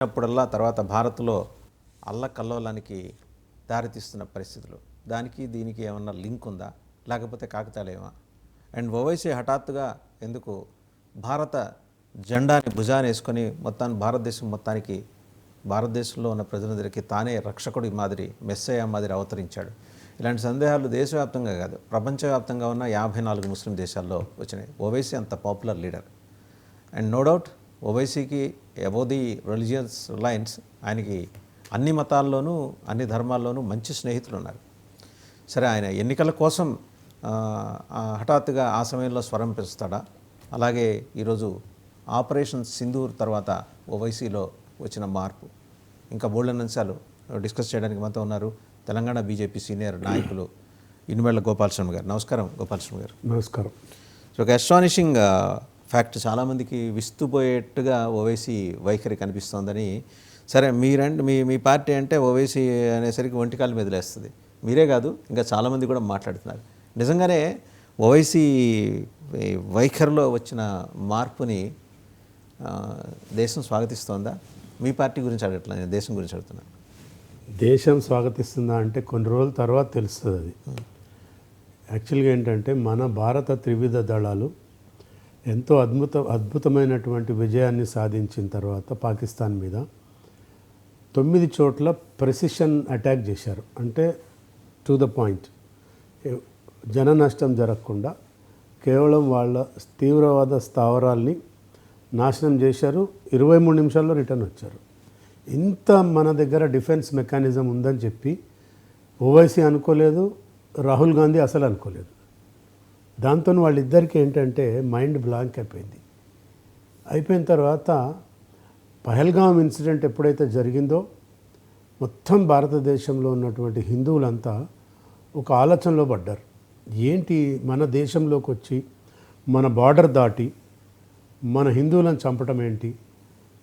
అప్పుడల్లా తర్వాత భారత్లో అల్లకల్లోలానికి దారితీస్తున్న పరిస్థితులు, దానికి దీనికి ఏమన్నా లింక్ ఉందా, లేకపోతే కాకతాళీయమా? అండ్ ఓవైసీ హఠాత్తుగా ఎందుకు భారత జెండాని భుజాన్ని వేసుకొని భారతదేశం మొత్తానికి, భారతదేశంలో ఉన్న ప్రజలందరికీ తానే రక్షకుడి మాదిరి, మెస్సయ్య మాదిరి అవతరించాడు? ఇలాంటి సందేహాలు దేశవ్యాప్తంగా కాదు, ప్రపంచవ్యాప్తంగా ఉన్న 54 ముస్లిం దేశాల్లో వచ్చినాయి. ఓవైసీ అంత popular leader. And no doubt ఓవైసీకి అబౌవ్ ది రిలీజియస్ లైన్స్ ఆయనకి అన్ని మతాల్లోనూ అన్ని ధర్మాల్లోనూ మంచి స్నేహితులు ఉన్నారు. సరే, ఆయన ఎన్నికల కోసం హఠాత్తుగా ఆ సమయంలో స్వరం పెంచుతాడా? అలాగే ఈరోజు ఆపరేషన్ సింధూర్ తర్వాత ఓవైసీలో వచ్చిన మార్పు, ఇంకా బోల్డెన్ అంశాలు డిస్కస్ చేయడానికి మనతో ఉన్నారు తెలంగాణ బీజేపీ సీనియర్ నాయకులు ఇనుమెళ్ల గోపాలస్వామి గారు. నమస్కారం గోపాలస్వామి గారు. నమస్కారం. సో ఒక అస్టానిషింగ్ ఫ్యాక్ట్, చాలామందికి విస్తుపోయేట్టుగా ఓవైసీ వైఖరి కనిపిస్తోందని. సరే, మీ పార్టీ అంటే ఓవైసీ అనేసరికి ఒంటికాల మీద లేస్తుంది. మీరే కాదు, ఇంకా చాలామంది కూడా మాట్లాడుతున్నారు. నిజంగానే ఓవైసీ వైఖరిలో వచ్చిన మార్పుని దేశం స్వాగతిస్తోందా? మీ పార్టీ గురించి అడగట్లా, నేను దేశం గురించి అడుగుతున్నాను. దేశం స్వాగతిస్తుందా అంటే కొన్ని రోజుల తర్వాత తెలుస్తుంది అది. యాక్చువల్గా ఏంటంటే మన భారత త్రివిధ దళాలు ఎంతో అద్భుతమైనటువంటి విజయాన్ని సాధించిన తర్వాత పాకిస్తాన్ మీద 9 చోట్ల ప్రెసిషన్ అటాక్ చేశారు. అంటే టు ద పాయింట్, జన నష్టం జరగకుండా కేవలం వాళ్ళ తీవ్రవాద స్థావరాల్ని నాశనం చేశారు. 23 నిమిషాల్లో రిటర్న్ వచ్చారు. ఇంత మన దగ్గర డిఫెన్స్ మెకానిజం ఉందని చెప్పి ఓవైసీ అనుకోలేదు, రాహుల్ గాంధీ అసలు అనుకోలేదు. దాంతో వాళ్ళిద్దరికీ ఏంటంటే మైండ్ బ్లాంక్ అయిపోయిన తర్వాత పహల్గామ్ ఇన్సిడెంట్ ఎప్పుడైతే జరిగిందో మొత్తం భారతదేశంలో ఉన్నటువంటి హిందువులంతా ఒక ఆలోచనలో పడ్డారు. ఏంటి, మన దేశంలోకి వచ్చి మన బార్డర్ దాటి మన హిందువులను చంపటం ఏంటి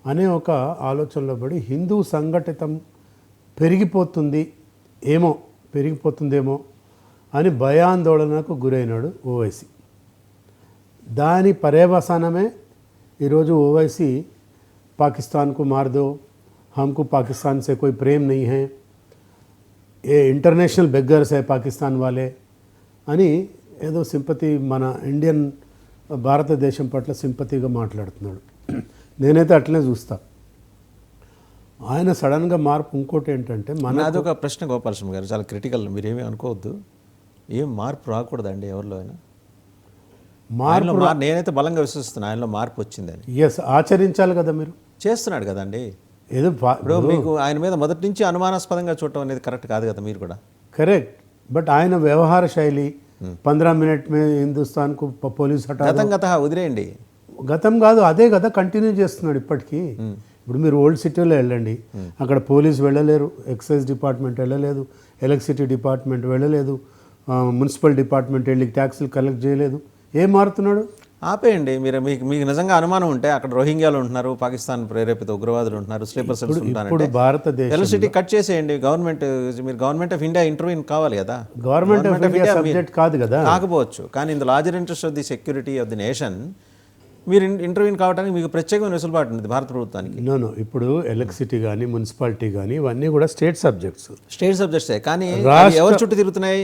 అనే ఒక ఆలోచనలో పడి హిందూ సంఘటితం పెరిగిపోతుందేమో అని భయాందోళనకు గురైనాడు ఓవైసీ. దాని పర్యవసానమే ఈరోజు ఓవైసీ పాకిస్తాన్కు మార్ దో, हमको पाकिस्तान से कोई प्रेम नहीं है, ये ఇంటర్నేషనల్ బెగ్గర్స్ है పాకిస్తాన్ వాలే అని ఏదో సింపతి, మన ఇండియన్ భారతదేశం పట్ల సింపతిగా మాట్లాడుతున్నాడు. నేనైతే అట్లనే చూస్తా. ఆయన సడన్గా మార్పు ఇంకోటి ఏంటంటే అదొక ప్రశ్న గోపాలస్వామి గారు, చాలా క్రిటికల్, మీరేమీ అనుకోవద్దు. ఏం మార్పు రాకూడదండి ఎవరిలో అయినా? నేనైతే బలంగా విశ్వసిస్తున్నాను ఆయనలో మార్పు వచ్చిందని. ఎస్, ఆచరించాలి కదా, మీరు చేస్తున్నాడు కదండి. ఏదో ఇప్పుడు మీకు ఆయన మీద మొదటి నుంచి అనుమానాస్పదంగా చూడటం అనేది కరెక్ట్ కాదు కదా, మీరు కూడా కరెక్ట్. బట్ ఆయన వ్యవహార శైలి 15 మినిట్ మే హిందుస్థాన్కు పోలీస్ గత వదిలేయండి, గతం కాదు అదే కదా కంటిన్యూ చేస్తున్నాడు ఇప్పటికీ. ఇప్పుడు మీరు ఓల్డ్ సిటీలో వెళ్ళండి, అక్కడ పోలీస్ వెళ్ళలేరు, ఎక్సైజ్ డిపార్ట్మెంట్ వెళ్ళలేదు, ఎలక్ట్రిసిటీ డిపార్ట్మెంట్ వెళ్ళలేదు, మున్సిపల్ డిపార్ట్మెంట్ వెళ్ళి ట్యాక్సులు కలెక్ట్ చేయలేదు. ఏం మారుతున్నాడు? ఆపేయండి. మీకు నిజంగా అనుమానం ఉంటే అక్కడ రోహింగ్యాలు ఉంటున్నారు, పాకిస్తాన్ ప్రేరేపిత ఉగ్రవాదులు ఉంటున్నారు, స్లీపర్ సెల్స్ ఉంటారు. భారతదేశం ఎలక్ట్రిసిటీ కట్ చేసేయండి. మీరు గవర్నమెంట్ ఆఫ్ ఇండియా ఇంటర్వ్యూన్ కావాలి కదా. గవర్నమెంట్ ఆఫ్ ఇండియా సబ్జెక్ట్ కాదు కదా, కాకపోవచ్చు. కానీ in the larger interest of the security of the nation మీరు ఇంటర్వ్యూన్ కావడానికి మీకు ప్రత్యేకమైన వెసులుబాటు ఉంది భారత ప్రభుత్వానికి. నో ఇప్పుడు ఎలక్ట్రిసిటీ కానీ మున్సిపాలిటీ కానీ ఇవన్నీ కూడా స్టేట్ సబ్జెక్ట్సే. కానీ ఎవరు చుట్టూ తిరుగుతున్నాయి?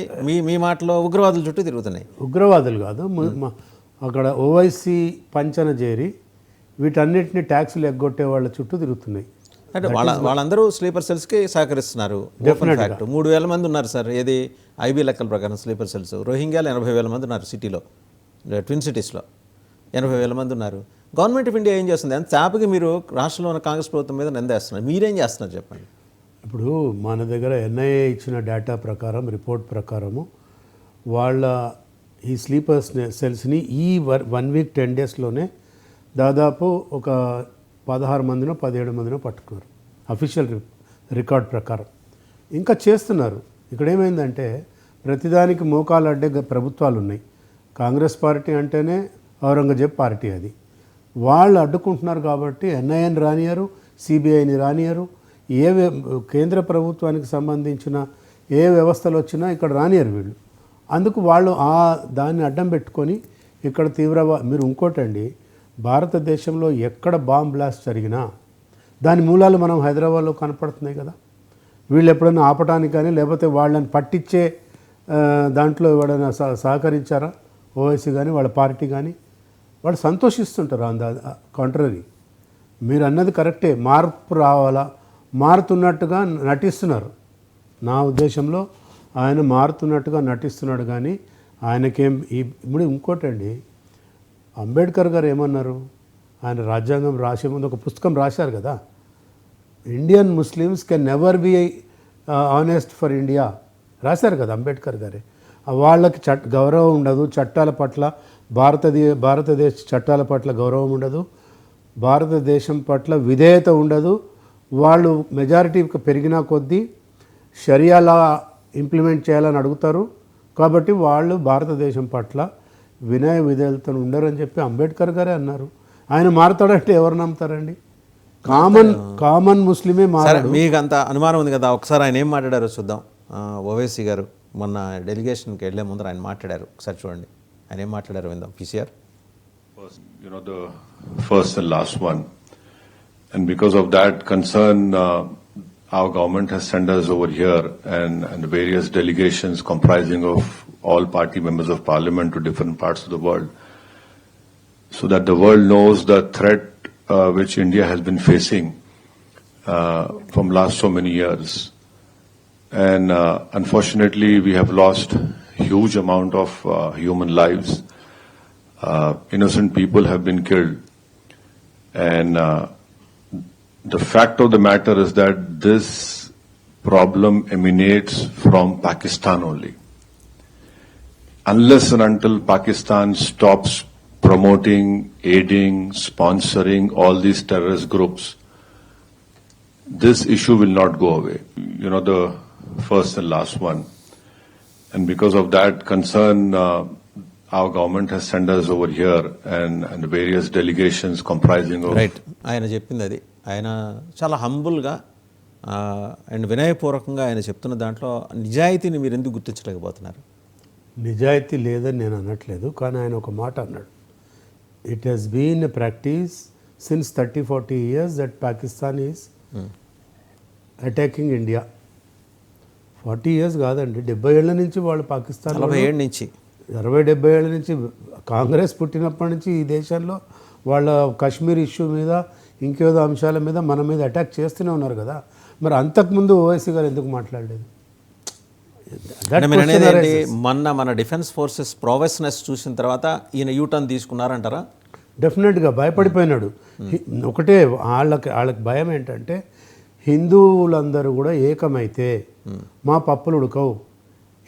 మీ మాటలో ఉగ్రవాదుల చుట్టూ తిరుగుతున్నాయి. ఉగ్రవాదులు కాదు, అక్కడ ఓవైసీ పంచన చేరి వీటన్నిటిని ట్యాక్సులు ఎగ్గొట్టే వాళ్ళ చుట్టూ తిరుగుతున్నాయి. అంటే వాళ్ళందరూ స్లీపర్ సెల్స్కి సహకరిస్తున్నారు. 3,000 మంది ఉన్నారు సార్, ఏది ఐబీ లెక్కల ప్రకారం స్లీపర్ సెల్స్. రోహింగ్యాలు 80,000 మంది ఉన్నారు సిటీలో, ట్విన్ సిటీస్లో 80,000 మంది ఉన్నారు. గవర్నమెంట్ ఆఫ్ ఇండియా ఏం చేస్తుంది? అంత చాపకి మీరు రాష్ట్రంలో ఉన్న కాంగ్రెస్ ప్రభుత్వం మీద నిందేస్తున్నారు. మీరేం చేస్తున్నారు చెప్పండి. ఇప్పుడు మన దగ్గర ఎన్ఐఏ ఇచ్చిన డేటా ప్రకారం, రిపోర్ట్ ప్రకారము వాళ్ళ ఈ స్లీపర్ సెల్స్ని ఈ 1 వీక్ 10 డేస్లోనే దాదాపు ఒక 16 మందినో 17 మందినో పట్టుకున్నారు అఫీషియల్ రికార్డ్ ప్రకారం. ఇంకా చేస్తున్నారు. ఇక్కడ ఏమైందంటే ప్రతిదానికి మోకాలు అడ్డే ప్రభుత్వాలు ఉన్నాయి. కాంగ్రెస్ పార్టీ అంటేనే ఔరంగజేబ్ పార్టీ, అది వాళ్ళు అడ్డుకుంటున్నారు. కాబట్టి ఎన్ఐఏని రానియరు, సిబిఐని రానియరు, కేంద్ర ప్రభుత్వానికి సంబంధించిన ఏ వ్యవస్థలు వచ్చినా ఇక్కడ రానియరు వీళ్ళు. అందుకు వాళ్ళు దాన్ని అడ్డం పెట్టుకొని ఇక్కడ మీరు ఇంకోటండి, భారతదేశంలో ఎక్కడ బాంబ్ బ్లాస్ట్ జరిగినా దాని మూలాలు మనం హైదరాబాద్లో కనపడుతున్నాయి కదా. వీళ్ళు ఎప్పుడైనా ఆపటానికి కానీ లేకపోతే వాళ్ళని పట్టించే దాంట్లో ఎవడైనా సహకరించారా? ఓవైసీ కానీ వాళ్ళ పార్టీ కానీ వాళ్ళు సంతోషిస్తుంటారు. కాంట్రరీ, మీరు అన్నది కరెక్టే, మార్పు రావాలా, మారుతున్నట్టుగా నటిస్తున్నారు. నా ఉద్దేశంలో ఆయన మారుతున్నట్టుగా నటిస్తున్నాడు, కానీ ఆయనకేం ఇప్పుడు ఇంకోటండి, అంబేద్కర్ గారు ఏమన్నారు? ఆయన రాజ్యాంగం రాసే ముందు ఒక పుస్తకం రాశారు కదా, Indian Muslims can never be honest for India రాశారు కదా అంబేద్కర్ గారే. వాళ్ళకి గౌరవం ఉండదు, చట్టాల పట్ల భారతదేశ చట్టాల పట్ల గౌరవం ఉండదు, భారతదేశం పట్ల విధేయత ఉండదు. వాళ్ళు మెజారిటీ పెరిగిన కొద్దీ షరియాలా ఇంప్లిమెంట్ చేయాలని అడుగుతారు. కాబట్టి వాళ్ళు భారతదేశం పట్ల వినయ విధేయతతో ఉండరని చెప్పి అంబేద్కర్ గారే అన్నారు. ఆయన మారుతాడంటే ఎవరు నమ్ముతారండి? కామన్ ముస్లిమే మారాడు. మీకు అంత అనుమానం ఉంది కదా, ఒకసారి ఆయన ఏం మాట్లాడారో చూద్దాం. ఓవైసీ గారు మొన్న డెలిగేషన్కి వెళ్ళే ముందర ఆయన మాట్లాడారు, ఒకసారి చూడండి ఆయన ఏం మాట్లాడారు విందాం. PCR, the first and last one, and because of that concern, our government has sent us over here and various delegations comprising of all party members of parliament to different parts of the world, so that the world knows the threat which India has been facing from last so many years. And unfortunately, we have lost huge amount of human lives. Innocent people have been killed. And the fact of the matter is that this problem emanates from Pakistan only. Unless and until Pakistan stops promoting, aiding, sponsoring all these terrorist groups, this issue will not go away. The first and last one. And because of that concern, our government has sent us over here and various delegations comprising of... right, ఆయన చెప్పింది అది. ఆయన చాలా హంబుల్గా and వినయపూర్వకంగా ఆయన చెప్తున్న దాంట్లో నిజాయితీని మీరు ఎందుకు గుర్తించలేకపోతున్నారు? నిజాయితీ లేదని నేను అనట్లేదు, కానీ ఆయన ఒక మాట అన్నాడు. It has been a practice since 30-40 years that Pakistan is attacking India. 40 years కాదండి, 70 ఏళ్ల నుంచి వాళ్ళు పాకిస్తాన్, 40 ఏళ్ళ నుంచి, 60-70 ఏళ్ల నుంచి, కాంగ్రెస్ పుట్టినప్పటి నుంచి ఈ దేశంలో వాళ్ళ కశ్మీర్ ఇష్యూ మీద ఇంకేదో అంశాల మీద మన మీద అటాక్ చేస్తూనే ఉన్నారు కదా. మరి అంతకుముందు ఓవైసీ గారు ఎందుకు మాట్లాడలేదు? మొన్న మన డిఫెన్స్ ఫోర్సెస్ ప్రోవెస్నెస్ చూసిన తర్వాత ఈయన యూటర్న్ తీసుకున్నారంటారా? డెఫినెట్గా భయపడిపోయినాడు. ఒకటే వాళ్ళకి భయం ఏంటంటే హిందువులందరూ కూడా ఏకమైతే మా పప్పులు ఉడకవు.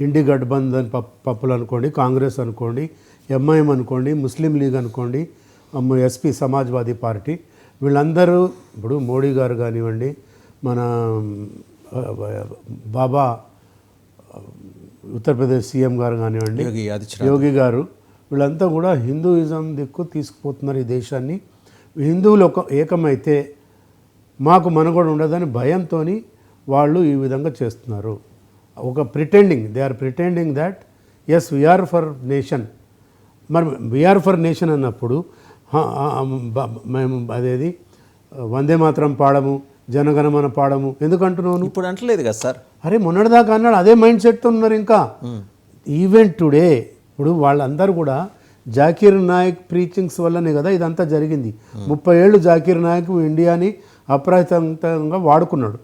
ఇండి గఠబంధన్ పప్పులు అనుకోండి, కాంగ్రెస్ అనుకోండి, ఎంఐఎం అనుకోండి, ముస్లిం లీగ్ అనుకోండి, ఎస్పీ సమాజ్వాదీ పార్టీ, వీళ్ళందరూ ఇప్పుడు మోడీ గారు కానివ్వండి, మన బాబా ఉత్తరప్రదేశ్ సీఎం గారు కానివ్వండి, యోగి గారు, వీళ్ళంతా కూడా హిందూయిజం దిక్కు తీసుకుపోతున్నారు ఈ దేశాన్ని. హిందువులు ఏకమైతే మాకు మనుగడ ఉండదని భయంతో వాళ్ళు ఈ విధంగా చేస్తున్నారు. ఒక they are pretending that as we're for nation. మరి వీఆర్ ఫర్ నేషన్ అన్నప్పుడు మేము అదేది వందే మాత్రం పాడము, జనగణమన పాడము ఎందుకంటున్నాను? ఇప్పుడు అంటలేదు కదా సార్. అరే మొన్నటిదాకా అన్నాడు, అదే మైండ్ సెట్తో ఉన్నారు. ఇంకా ఈవెన్ టుడే ఇప్పుడు వాళ్ళందరూ కూడా జాకీర్ నాయక్ ప్రీచింగ్స్ వల్లనే కదా ఇదంతా జరిగింది. 30 ఏళ్ళు జాకీర్ నాయక్ ఇండియాని అప్రయత్నంగా వాడుకున్నాడు.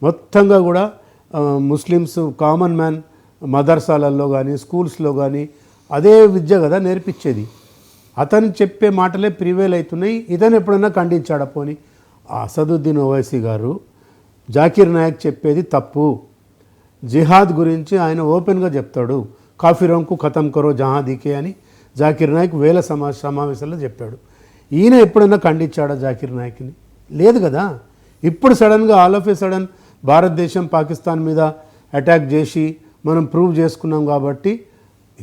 మొత్తంగా కూడా ముస్లిమ్స్ కామన్ మ్యాన్ మదర్సాలలో కానీ స్కూల్స్లో కానీ అదే విద్య కదా నేర్పించేది. అతను చెప్పే మాటలే ప్రివేల్ అవుతున్నాయి. ఇతను ఎప్పుడైనా ఖండించాడా? పోని అసదుద్దీన్ ఓవైసీ గారు జాకీర్ నాయక్ చెప్పేది తప్పు. జిహాద్ గురించి ఆయన ఓపెన్గా చెప్తాడు. కాఫిరోంకు ఖతం కరో జహాదీకే అని జాకీర్ నాయక్ వేల సమావేశాల్లో చెప్పాడు. ఈయన ఎప్పుడైనా ఖండించాడా జాకీర్ నాయక్ని? లేదు కదా. ఇప్పుడు సడన్గా ఆల్ ఆఫ్ ఏ సడన్ భారతదేశం పాకిస్తాన్ మీద అటాక్ చేసి మనం ప్రూవ్ చేసుకున్నాం కాబట్టి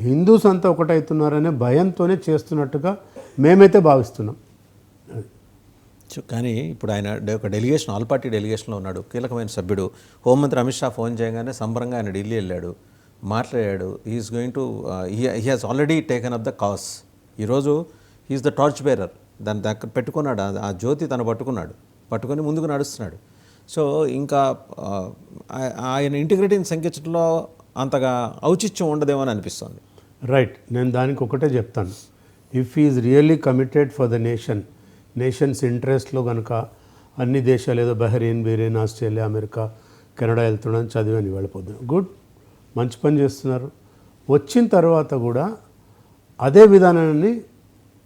హిందూస్ అంతా ఒకటవుతున్నారనే భయంతోనే చేస్తున్నట్టుగా మేమైతే భావిస్తున్నాం. కానీ ఇప్పుడు ఆయన ఒక డెలిగేషన్, ఆల్ పార్టీ డెలిగేషన్లో ఉన్నాడు, కీలకమైన సభ్యుడు. హోంమంత్రి అమిత్ షా ఫోన్ చేయగానే సంబరంగా ఆయన ఢిల్లీ వెళ్ళాడు, మాట్లాడాడు. He's going to he has already taken up the cause. ఈరోజు హీఈస్ ద టార్చ్ బేరర్, దాని దగ్గర పెట్టుకున్నాడు, ఆ జ్యోతి తను పట్టుకున్నాడు. పట్టుకొని ముందుకు నడుస్తున్నాడు. సో ఇంకా ఆయన ఇంటిగ్రిటీని శంకించడంలో అంతగా ఔచిత్యం ఉండదేమో అని అనిపిస్తుంది. రైట్, నేను దానికి ఒకటే చెప్తాను. If is really committed for the nations ఇంట్రెస్ట్లో కనుక అన్ని దేశాలు ఏదో బహ్రెయిన్, ఆస్ట్రేలియా, అమెరికా, కెనడా వెళ్తున్నాను చదివాను వెళ్ళిపోద్దాం, గుడ్, మంచి పని చేస్తున్నారు. వచ్చిన తర్వాత కూడా అదే విధానాన్ని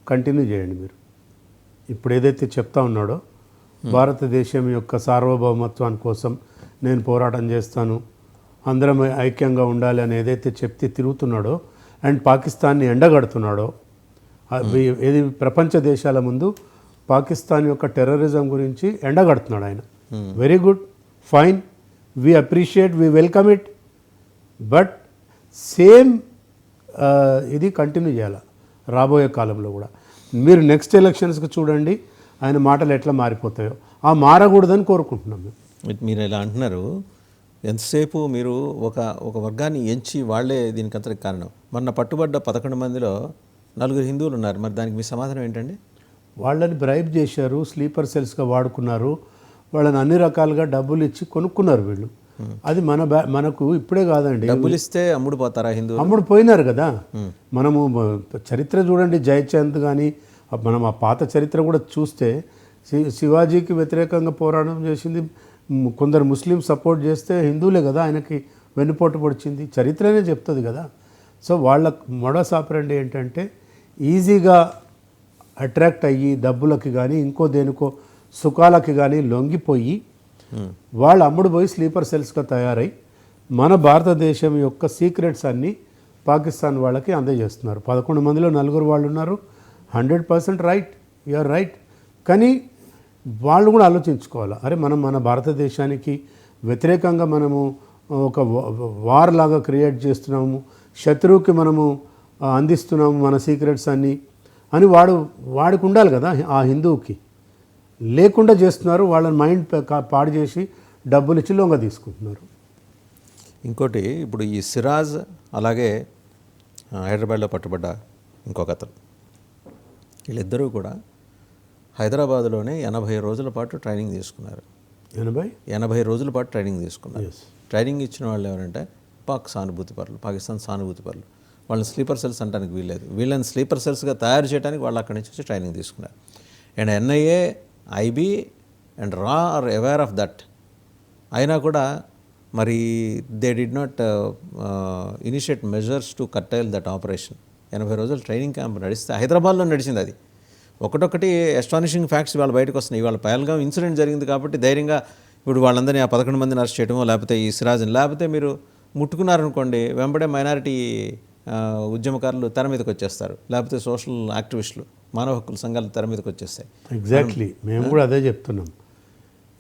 కంటిన్యూ చేయండి. మీరు ఇప్పుడు ఏదైతే చెప్తా ఉన్నాడో భారతదేశం యొక్క సార్వభౌమత్వాని కోసం నేను పోరాటం చేస్తాను, అందరం ఐక్యంగా ఉండాలి అని ఏదైతే చెప్తే తిరుగుతున్నాడో అండ్ పాకిస్తాన్ని ఎండగడుతున్నాడో, ఏది ప్రపంచ దేశాల ముందు పాకిస్తాన్ యొక్క టెర్రరిజం గురించి ఎండగడుతున్నాడు ఆయన. Very good, fine, we appreciate, we welcome it. But same ఇది కంటిన్యూ చేయాలి రాబోయే కాలంలో కూడా. మీరు నెక్స్ట్ ఎలక్షన్స్కి చూడండి ఆయన మాటలు ఎట్లా మారిపోతాయో. ఆ మారకూడదని కోరుకుంటున్నాం మేము. మీరు ఇలా అంటున్నారు, ఎంతసేపు మీరు ఒక వర్గాన్ని ఎంచి వాళ్ళే దీనికి అంతటికి కారణం. మొన్న పట్టుబడ్డ 11 మందిలో 4 హిందువులు ఉన్నారు. మరి దానికి మీ సమాధానం ఏంటండి? వాళ్ళని బ్రైబ్ చేశారు, స్లీపర్ సెల్స్గా వాడుకున్నారు, వాళ్ళని అన్ని రకాలుగా డబ్బులు ఇచ్చి కొనుక్కున్నారు వీళ్ళు. అది మనకు ఇప్పుడే కాదండి. డబ్బులు ఇస్తే అమ్ముడు పోతారా హిందువులు? అమ్ముడు పోయినారు కదా. మనము చరిత్ర చూడండి, జయచంద్ కానీ మనం ఆ పాత చరిత్ర కూడా చూస్తే శివాజీకి వ్యతిరేకంగా పోరాటం చేసింది కొందరు ముస్లిం సపోర్ట్ చేస్తే హిందువులే కదా ఆయనకి వెన్నుపోటు పొడిచింది. చరిత్రనే చెప్తుంది కదా. సో వాళ్ళ మోడస్ ఆపరెండి ఏంటంటే ఈజీగా అట్రాక్ట్ అయ్యి డబ్బులకి కానీ ఇంకో దేనికో సుఖాలకి కానీ లొంగిపోయి వాళ్ళు అమ్ముడు పోయి స్లీపర్ సెల్స్గా తయారై మన భారతదేశం యొక్క సీక్రెట్స్ అన్నీ పాకిస్తాన్ వాళ్ళకి అందజేస్తున్నారు. 11 మందిలో 4 వాళ్ళు ఉన్నారు. 100% రైట్, యూఆర్ రైట్. కానీ వాళ్ళు కూడా ఆలోచించుకోవాలి, అరే మనం మన భారతదేశానికి వ్యతిరేకంగా మనము ఒక వార్ లాగా క్రియేట్ చేస్తున్నాము, శత్రువుకి మనము అందిస్తున్నాము మన సీక్రెట్స్ అన్నీ అని వాడికి ఉండాలి కదా. ఆ హిందువుకి లేకుండా చేస్తున్నారు, వాళ్ళని మైండ్ పాడు చేసి డబ్బులు ఇచ్చి లొంగ తీసుకుంటున్నారు. ఇంకోటి, ఇప్పుడు ఈ సిరాజ్ అలాగే హైదరాబాద్లో పట్టుబడ్డ ఇంకొక అతను, వీళ్ళిద్దరూ కూడా హైదరాబాద్లోనే 80 రోజుల పాటు ట్రైనింగ్ తీసుకున్నారు. 80 రోజుల పాటు ట్రైనింగ్ తీసుకున్నారు. ట్రైనింగ్ ఇచ్చిన వాళ్ళు ఎవరంటే పాకిస్తాన్ సానుభూతి పరులు. వాళ్ళని స్లీపర్ సెల్స్ అంటానికి వీల్లేదు. వీళ్ళని స్లీపర్ సెల్స్గా తయారు చేయడానికి వాళ్ళు అక్కడి నుంచి వచ్చి ట్రైనింగ్ తీసుకున్నారు. And NIA, IB and RA are aware of that. అయినా కూడా మరి they did not initiate measures to curtail that operation. 80 రోజులు ట్రైనింగ్ క్యాంప్ నడిస్తే హైదరాబాద్లో నడిచింది అది. ఒకటొకటి అస్టానిషింగ్ ఫ్యాక్ట్స్ ఇవాళ బయటకు వస్తున్నాయి. ఇవాళ పహల్గామ్ ఇన్సిడెంట్ జరిగింది కాబట్టి ధైర్యంగా ఇప్పుడు వాళ్ళందరినీ ఆ 11 మందిని అరెస్ట్ చేయడమో, లేకపోతే ఈ సిరాజ్ని, లేకపోతే మీరు ముట్టుకున్నారనుకోండి వెంబడే మైనారిటీ ఉద్యమకారులు తెర మీదకి వచ్చేస్తారు, లేకపోతే సోషల్ యాక్టివిస్టులు, మానవ హక్కుల సంఘాలు తెర మీదకి వచ్చేస్తాయి. ఎగ్జాక్ట్లీ, మేము కూడా అదే చెప్తున్నాం.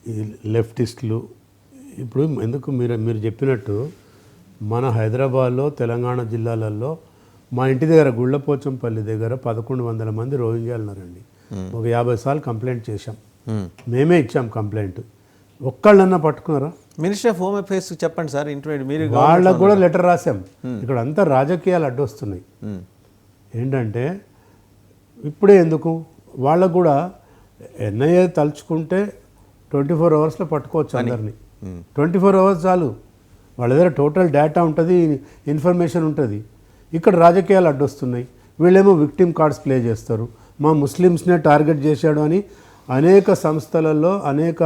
ఈ లెఫ్టిస్టులు ఇప్పుడు ఎందుకు మీరు చెప్పినట్టు మన హైదరాబాద్లో, తెలంగాణ జిల్లాలలో మా ఇంటి దగ్గర గుళ్ళపోచంపల్లి దగ్గర 1100 మంది రోహింగ్యాలు ఉన్నారండి. ఒక 50 సార్లు కంప్లైంట్ చేశాం, మేమే ఇచ్చాం కంప్లైంట్. ఒక్కళ్ళన్నా పట్టుకున్నారా? మినిస్టర్ ఆఫ్ హోమ్ అఫేర్స్ చెప్పండి సార్, ఇంటర్వ్యూ మీరు వాళ్ళకు కూడా లెటర్ రాసాం. ఇక్కడ అంతా రాజకీయాలు అడ్డొస్తున్నాయి. ఏంటంటే ఇప్పుడే ఎందుకు వాళ్ళకు కూడా NIA తలుచుకుంటే 24 అవర్స్లో పట్టుకోవచ్చు అందరినీ. 24 అవర్స్ చాలు. వాళ్ళ దగ్గర టోటల్ డేటా ఉంటుంది, ఇన్ఫర్మేషన్ ఉంటుంది. ఇక్కడ రాజకీయాలు అడ్డొస్తున్నాయి. వీళ్ళేమో విక్టిమ్ కార్డ్స్ ప్లే చేస్తారు. మా ముస్లిమ్స్నే టార్గెట్ చేశాడు అని అనేక సంస్థలలో, అనేక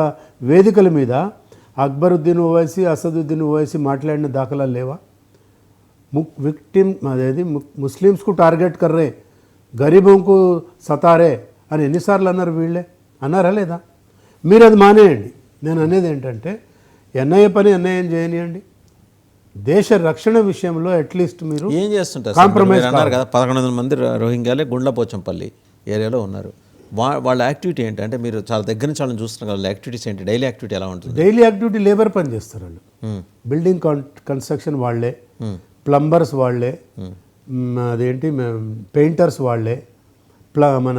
వేదికల మీద అక్బరుద్దీన్ ఓవైసీ, అసదుద్దీన్ ఓవైసీ మాట్లాడిన దాఖలాలు లేవా? విక్టిమ్ అదేది ముస్లిమ్స్కు టార్గెట్ కర్రే, గరీబోంకు సతారే అని ఎన్నిసార్లు అన్నారు వీళ్ళే? అన్నారా లేదా? మీరు అది మానేయండి. నేను అనేది ఏంటంటే NIA పని NIA చేయనియండి. దేశ రక్షణ విషయంలో అట్లీస్ట్ మీరు ఏం చేస్తుంటారు? కాంప్రమైజ్ అన్నారు కదా 1100 మంది రోహింగ్యాలే గుండ్లపోచంపల్లి ఏరియాలో ఉన్నారు. వాళ్ళ యాక్టివిటీ ఏంటి అంటే మీరు చాలా దగ్గర నుంచి వాళ్ళని చూస్తున్నారు కదా, వాళ్ళ యాక్టివిటీస్ ఏంటి? డైలీ యాక్టివిటీ ఎలా ఉంటుంది? డైలీ యాక్టివిటీ లేబర్ పని చేస్తారు వాళ్ళు. బిల్డింగ్ కన్స్ట్రక్షన్ వాళ్ళే, ప్లంబర్స్ వాళ్ళే, అదేంటి పెయింటర్స్ వాళ్ళే, మన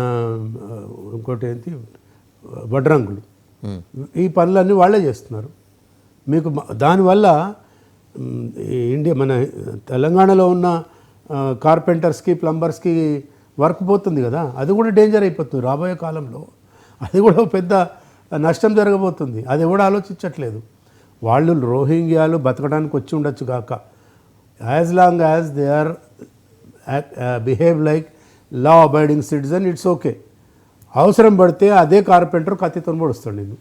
ఇంకోటి ఏంటి వడ్రంగులు, ఈ పనులన్నీ వాళ్ళే చేస్తున్నారు. మీకు దానివల్ల మన తెలంగాణలో ఉన్న కార్పెంటర్స్కి, ప్లంబర్స్కి వర్క్ పోతుంది కదా, అది కూడా డేంజర్ అయిపోతుంది రాబోయే కాలంలో. అది కూడా పెద్ద నష్టం జరగబోతుంది. అది ఎవడు ఆలోచించట్లేదు. వాళ్ళు రోహింగ్యాలు బతకడానికి వచ్చి ఉండొచ్చు కాక, as long as they are behave like law abiding citizen it's okay. అవసరం పడితే అదే కార్పెంటర్ కత్తితో పొడుస్తాడు నేను.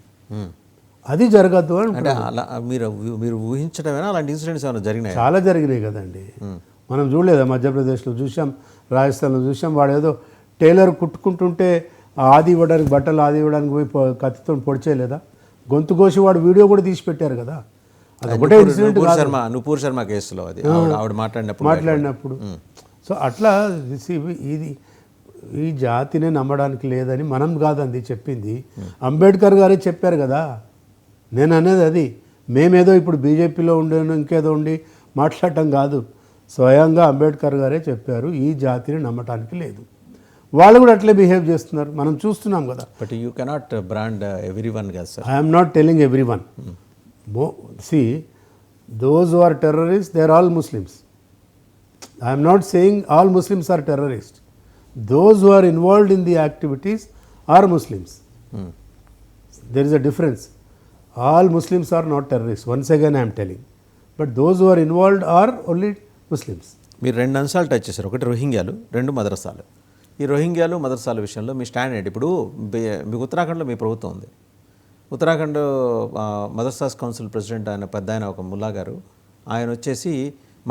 అది జరగద్దు అని అంటే అలా మీరు ఊహించడమేనా అలాంటి ఇన్సిడెంట్స్ ఏమైనా జరిగినాయి? చాలా జరిగినాయి కదండి. మనం చూడలేదా, మధ్యప్రదేశ్లో చూసాం, రాజస్థాన్లో చూసాం. వాడు ఏదో టైలర్ కుట్టుకుంటుంటే ఆది ఇవ్వడానికి, బట్టలు ఆది ఇవ్వడానికి పోయి కత్తితో పొడిచేయలేదా? గొంతు కోసి వాడు వీడియో కూడా తీసి పెట్టారు కదా. అది ఒకటే ఇన్సిడెంట్. నూపూర్ శర్మ కేసులో అది ఆవిడ మాట్లాడినప్పుడు. సో అట్లా ఇది ఈ జాతిని నమ్మడానికి లేదని మనం కాదండి చెప్పింది, అంబేద్కర్ గారే చెప్పారు కదా. నేను అనేది అది, మేమేదో ఇప్పుడు బీజేపీలో ఉండేనో ఇంకేదో ఉండి మాట్లాడటం కాదు. స్వయంగా అంబేద్కర్ గారే చెప్పారు ఈ జాతిని నమ్మటానికి లేదు. వాళ్ళు కూడా అట్లే బిహేవ్ చేస్తున్నారు, మనం చూస్తున్నాం కదా. But you cannot brand everyone కదా sir. I'm not telling everyone. See those who are terrorist they are all Muslims. I'm not saying all Muslims are terrorist. Those who are involved in the activities are Muslims. There is a difference. All Muslims are not terrorists. Once again I am telling. But those who are involved are only Muslims. మీరు రెండు అంశాలు touch చేశారు. ఒకటి రోహింగ్యాలు, రెండు మదరసాలు. ఈ రోహింగ్యాలు మదరసాల విషయంలో మీ stand ఏంటి? ఇప్పుడు మీకు ఉత్తరాఖండ్లో మీ ప్రభుత్వం ఉంది. ఉత్తరాఖండ్ మదర్సాస్ కౌన్సిల్ ప్రెసిడెంట్ ఆయన ఒక ముల్లా గారు, ఆయన వచ్చేసి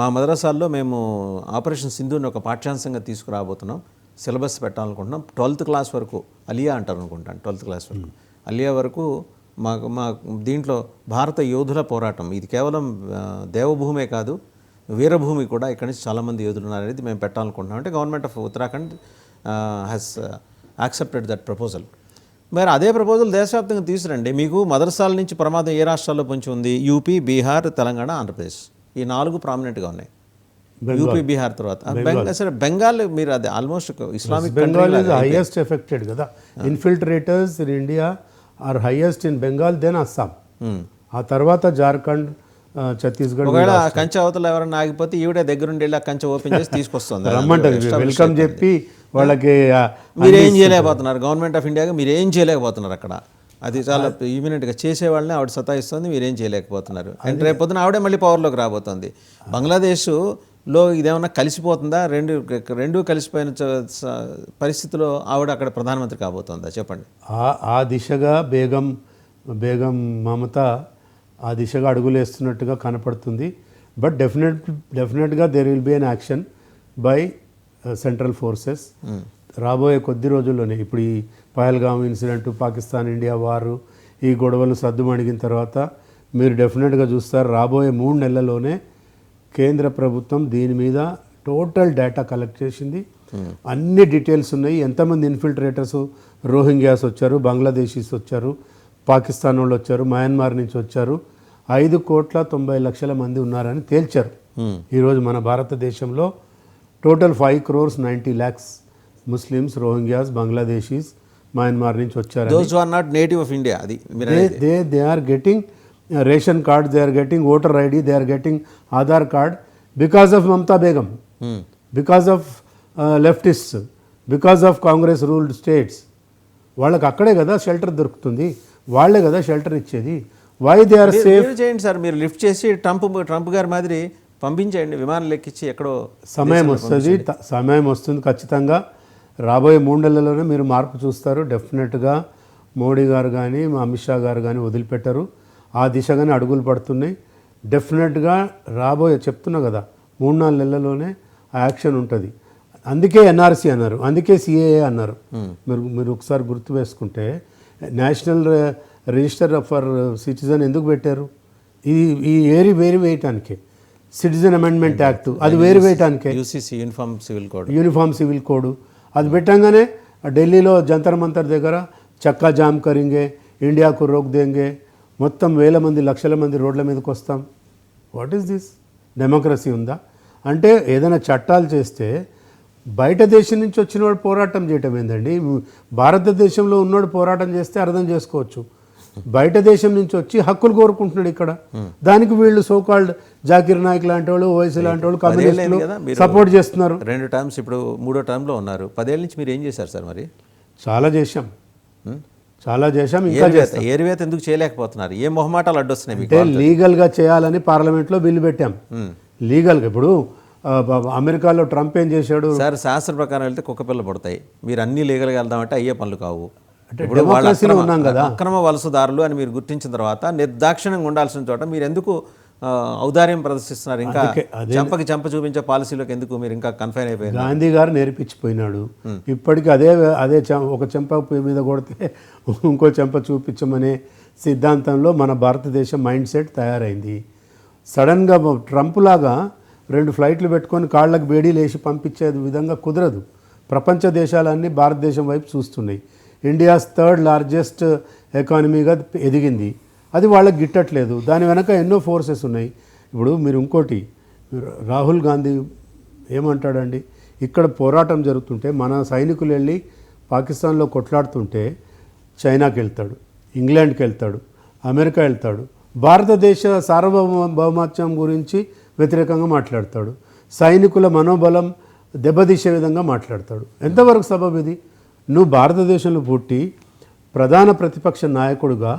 మా మదరసాల్లో మేము ఆపరేషన్ సింధూని ఒక పాఠ్యాంశంగా తీసుకురాబోతున్నాం, సిలబస్ పెట్టాలనుకుంటున్నాం. 12th క్లాస్ వరకు, అలియా అంటారు అనుకుంటాను, 12th క్లాస్ వరకు, అలియా వరకు మా దీంట్లో భారత యోధుల పోరాటం, ఇది కేవలం దేవభూమే కాదు వీరభూమి కూడా, ఇక్కడి నుంచి చాలామంది యోధులు ఉన్నారనేది మేము పెట్టాలనుకుంటున్నాం. అంటే government of Uttarakhand has accepted that proposal. మరి అదే ప్రపోజల్ దేశవ్యాప్తంగా తీసుకురండి. మీకు మదరసాల నుంచి ప్రమాదం ఏ రాష్ట్రాల్లో పొంచి ఉంది? యూపీ, బీహార్, తెలంగాణ, ఆంధ్రప్రదేశ్. ఈ 4 ప్రామినెంట్గా ఉన్నాయి. యూపీ, బీహార్ తర్వాత సరే బెంగాల్. మీరు అది almost Islamic Bengal is highest affected కదా. Infiltrators in India are highest in Bengal, then Assam, ఆ తర్వాత జార్ఖండ్, ఛత్తీస్గఢ్. ఒకవేళ కంచె అవతల ఎవరైనా ఆగిపోతే ఈవిడే దగ్గరుండి వెళ్ళి ఆ కంచె ఓపెన్ చేసి తీసుకొస్తుంది, రమ్మంటారు, వెల్కమ్ చెప్పి వాళ్ళకి. మీరేం చేయలేకపోతున్నారు, గవర్నమెంట్ ఆఫ్ ఇండియాగా మీరేం చేయలేకపోతున్నారు అక్కడ. అది చాలా ఇమీడియట్గా చేసేవాళ్ళని ఆవిడ సతాయిస్తుంది, మీరేం చేయలేకపోతున్నారు. అంటే రేపు పొద్దున ఆవిడే మళ్ళీ పవర్లోకి రాబోతుంది. బంగ్లాదేశ్లో ఇదేమన్నా కలిసిపోతుందా? రెండు కలిసిపోయిన పరిస్థితిలో ఆవిడ అక్కడ ప్రధానమంత్రి కాబోతుందా? చెప్పండి. ఆ దిశగా బేగం మమత ఆ దిశగా అడుగులేస్తున్నట్టుగా కనపడుతుంది. బట్ డెఫినెట్గా there will be an action by central forces రాబోయే కొద్ది రోజుల్లోనే. ఇప్పుడు ఈ పహల్గామ్ ఇన్సిడెంట్, పాకిస్తాన్ ఇండియా వారు, ఈ గొడవలు సద్దుమణిగిన తర్వాత మీరు డెఫినెట్గా చూస్తారు రాబోయే 3 నెలల్లోనే కేంద్ర ప్రభుత్వం దీని మీద టోటల్ డేటా కలెక్ట్ చేసింది. అన్ని డీటెయిల్స్ ఉన్నాయి. ఎంతమంది ఇన్ఫిల్ట్రేటర్స్ రోహింగ్యాస్ వచ్చారు, బంగ్లాదేశీస్ వచ్చారు, పాకిస్తాన్ వాళ్ళు వచ్చారు, మయన్మార్ నుంచి వచ్చారు, 5,90,00,000 మంది ఉన్నారని తేల్చారు. ఈరోజు మన భారతదేశంలో total 5,90,00,000 Muslims, Rohingyas, Bangladeshis, Myanmar నుంచి వచ్చారు. Those who are not native of India, అది they are getting ration cards, they are getting voter ID, they are getting Aadhaar card because of Mamata Begum, because of leftists, because of Congress ruled states. వాళ్ళకి అక్కడే కదా shelter దొరుకుతుంది, వాళ్ళే కదా shelter ఇచ్చేది. Why they are safe? చేయండి sir, మీరు lift చేసి ట్రంప్ గారి మాదిరి పంపించేయండి, విమానాలు ఎక్కించి ఎక్కడో. సమయం వస్తుంది ఖచ్చితంగా. రాబోయే 3 నెలల్లోనే మీరు మార్పు చూస్తారు. డెఫినెట్గా మోడీ గారు కానీ అమిత్ షా గారు కానీ వదిలిపెట్టరు. ఆ దిశగానే అడుగులు పడుతున్నాయి. డెఫినెట్గా చెప్తున్నా కదా, 3-4 నెలల్లోనే ఆ యాక్షన్ ఉంటుంది. అందుకే ఎన్ఆర్సీ అన్నారు, అందుకే సిఏఏ అన్నారు. మీరు ఒకసారి గుర్తు వేసుకుంటే నేషనల్ రిజిస్టర్ ఫర్ సిటిజన్ ఎందుకు పెట్టారు? ఈ వేరు వేయటానికే. సిటిజన్ అమెండ్మెంట్ యాక్ట్ అది వేరు వేయటానికే. యూసీసీ యూనిఫామ్ సివిల్ కోడ్ అది పెట్టంగానే ఢిల్లీలో జంతర్ మంతర్ దగ్గర చక్కా జామ్ కరింగే, ఇండియాకు రోక్ దేంగే, మొత్తం 1,000 మంది 1,00,000 మంది రోడ్ల మీదకి వస్తాం. What is this? డెమోక్రసీ ఉందా? అంటే ఏదైనా చట్టాలు చేస్తే బయట దేశం నుంచి వచ్చినవాడు పోరాటం చేయటం ఏందండి? భారతదేశంలో ఉన్నవాడు పోరాటం చేస్తే అర్థం చేసుకోవచ్చు. బయట దేశం నుంచి వచ్చి హక్కులు కోరుకుంటున్నాడు ఇక్కడ. దానికి వీళ్ళు సోకాల్డ్ జాకిర్ నాయక్ లాంటి వాళ్ళు, ఓవైసీ లాంటి వాళ్ళు కమ్యూనిస్టులు సపోర్ట్ చేస్తున్నారు. 2 టర్మ్స్, ఇప్పుడు 3వ టర్మ్లో ఉన్నారు. 10 ఏళ్ళ నుంచి మీరు ఏం చేశారు సార్? మరి చాలా చేశాం, చాలా చేశాం, ఇంకా చేస్తాం. ఏరివేత ఎందుకు చేయలేకపోతున్నారు? ఏ మొహమాటాలు అడ్డొస్తున్నాయి మీకు? అంటే లీగల్గా చేయాలని పార్లమెంట్లో బిల్లు పెట్టాం. లీగల్గా ఇప్పుడు అమెరికాలో ట్రంప్ ఏం చేశాడు? సార్, శాస్త్ర ప్రకారం వెళ్తే కుక్క పిల్ల పడతాయి. మీరు అన్ని లీగల్గా వెళ్దామంటే అయ్యే పనులు కావు. అంటే ఇప్పుడు వాళ్ళ డెమోక్రసీలో ఉన్నాం కదా. అక్రమ వలసదారులు అని మీరు గుర్తించిన తర్వాత నిర్దాక్షిణ్యంగా ఉండాల్సిన చోట మీరు ఎందుకు ఔదార్యం ప్రదర్శిస్తున్నారు? ఇంకా చెంపకి చెంప చూపించే పాలసీలోకి ఎందుకు మీరు ఇంకా కన్ఫైన్ అయిపోయారు? గాంధీ గారు నేర్పించిపోయినాడు. ఇప్పటికీ అదే ఒక చెంప మీద కొడితే ఇంకో చెంప చూపించమనే సిద్ధాంతంలో మన భారతదేశం మైండ్ సెట్ తయారైంది. సడన్గా ట్రంప్ లాగా 2 ఫ్లైట్లు పెట్టుకొని కాళ్ళకు బేడీలు వేసి పంపించే విధంగా కుదరదు. ప్రపంచ దేశాలన్నీ భారతదేశం వైపు చూస్తున్నాయి. ఇండియాస్ 3rd లార్జెస్ట్ ఎకానమీగా ఎదిగింది. అది వాళ్ళకి గిట్టట్లేదు. దాని వెనక ఎన్నో ఫోర్సెస్ ఉన్నాయి. ఇప్పుడు మీరు ఇంకోటి, రాహుల్ గాంధీ ఏమంటాడండి, ఇక్కడ పోరాటం జరుగుతుంటే మన సైనికులు వెళ్ళి పాకిస్తాన్లో కొట్లాడుతుంటే చైనాకి వెళ్తాడు, ఇంగ్లాండ్కి వెళ్తాడు, అమెరికా వెళ్తాడు, భారతదేశ సార్వభౌమాత్యం గురించి వ్యతిరేకంగా మాట్లాడతాడు, సైనికుల మనోబలం దెబ్బతీసే విధంగా మాట్లాడతాడు. ఎంతవరకు సబబు ఇది? నువ్వు భారతదేశంలో పుట్టి ప్రధాన ప్రతిపక్ష నాయకుడుగా,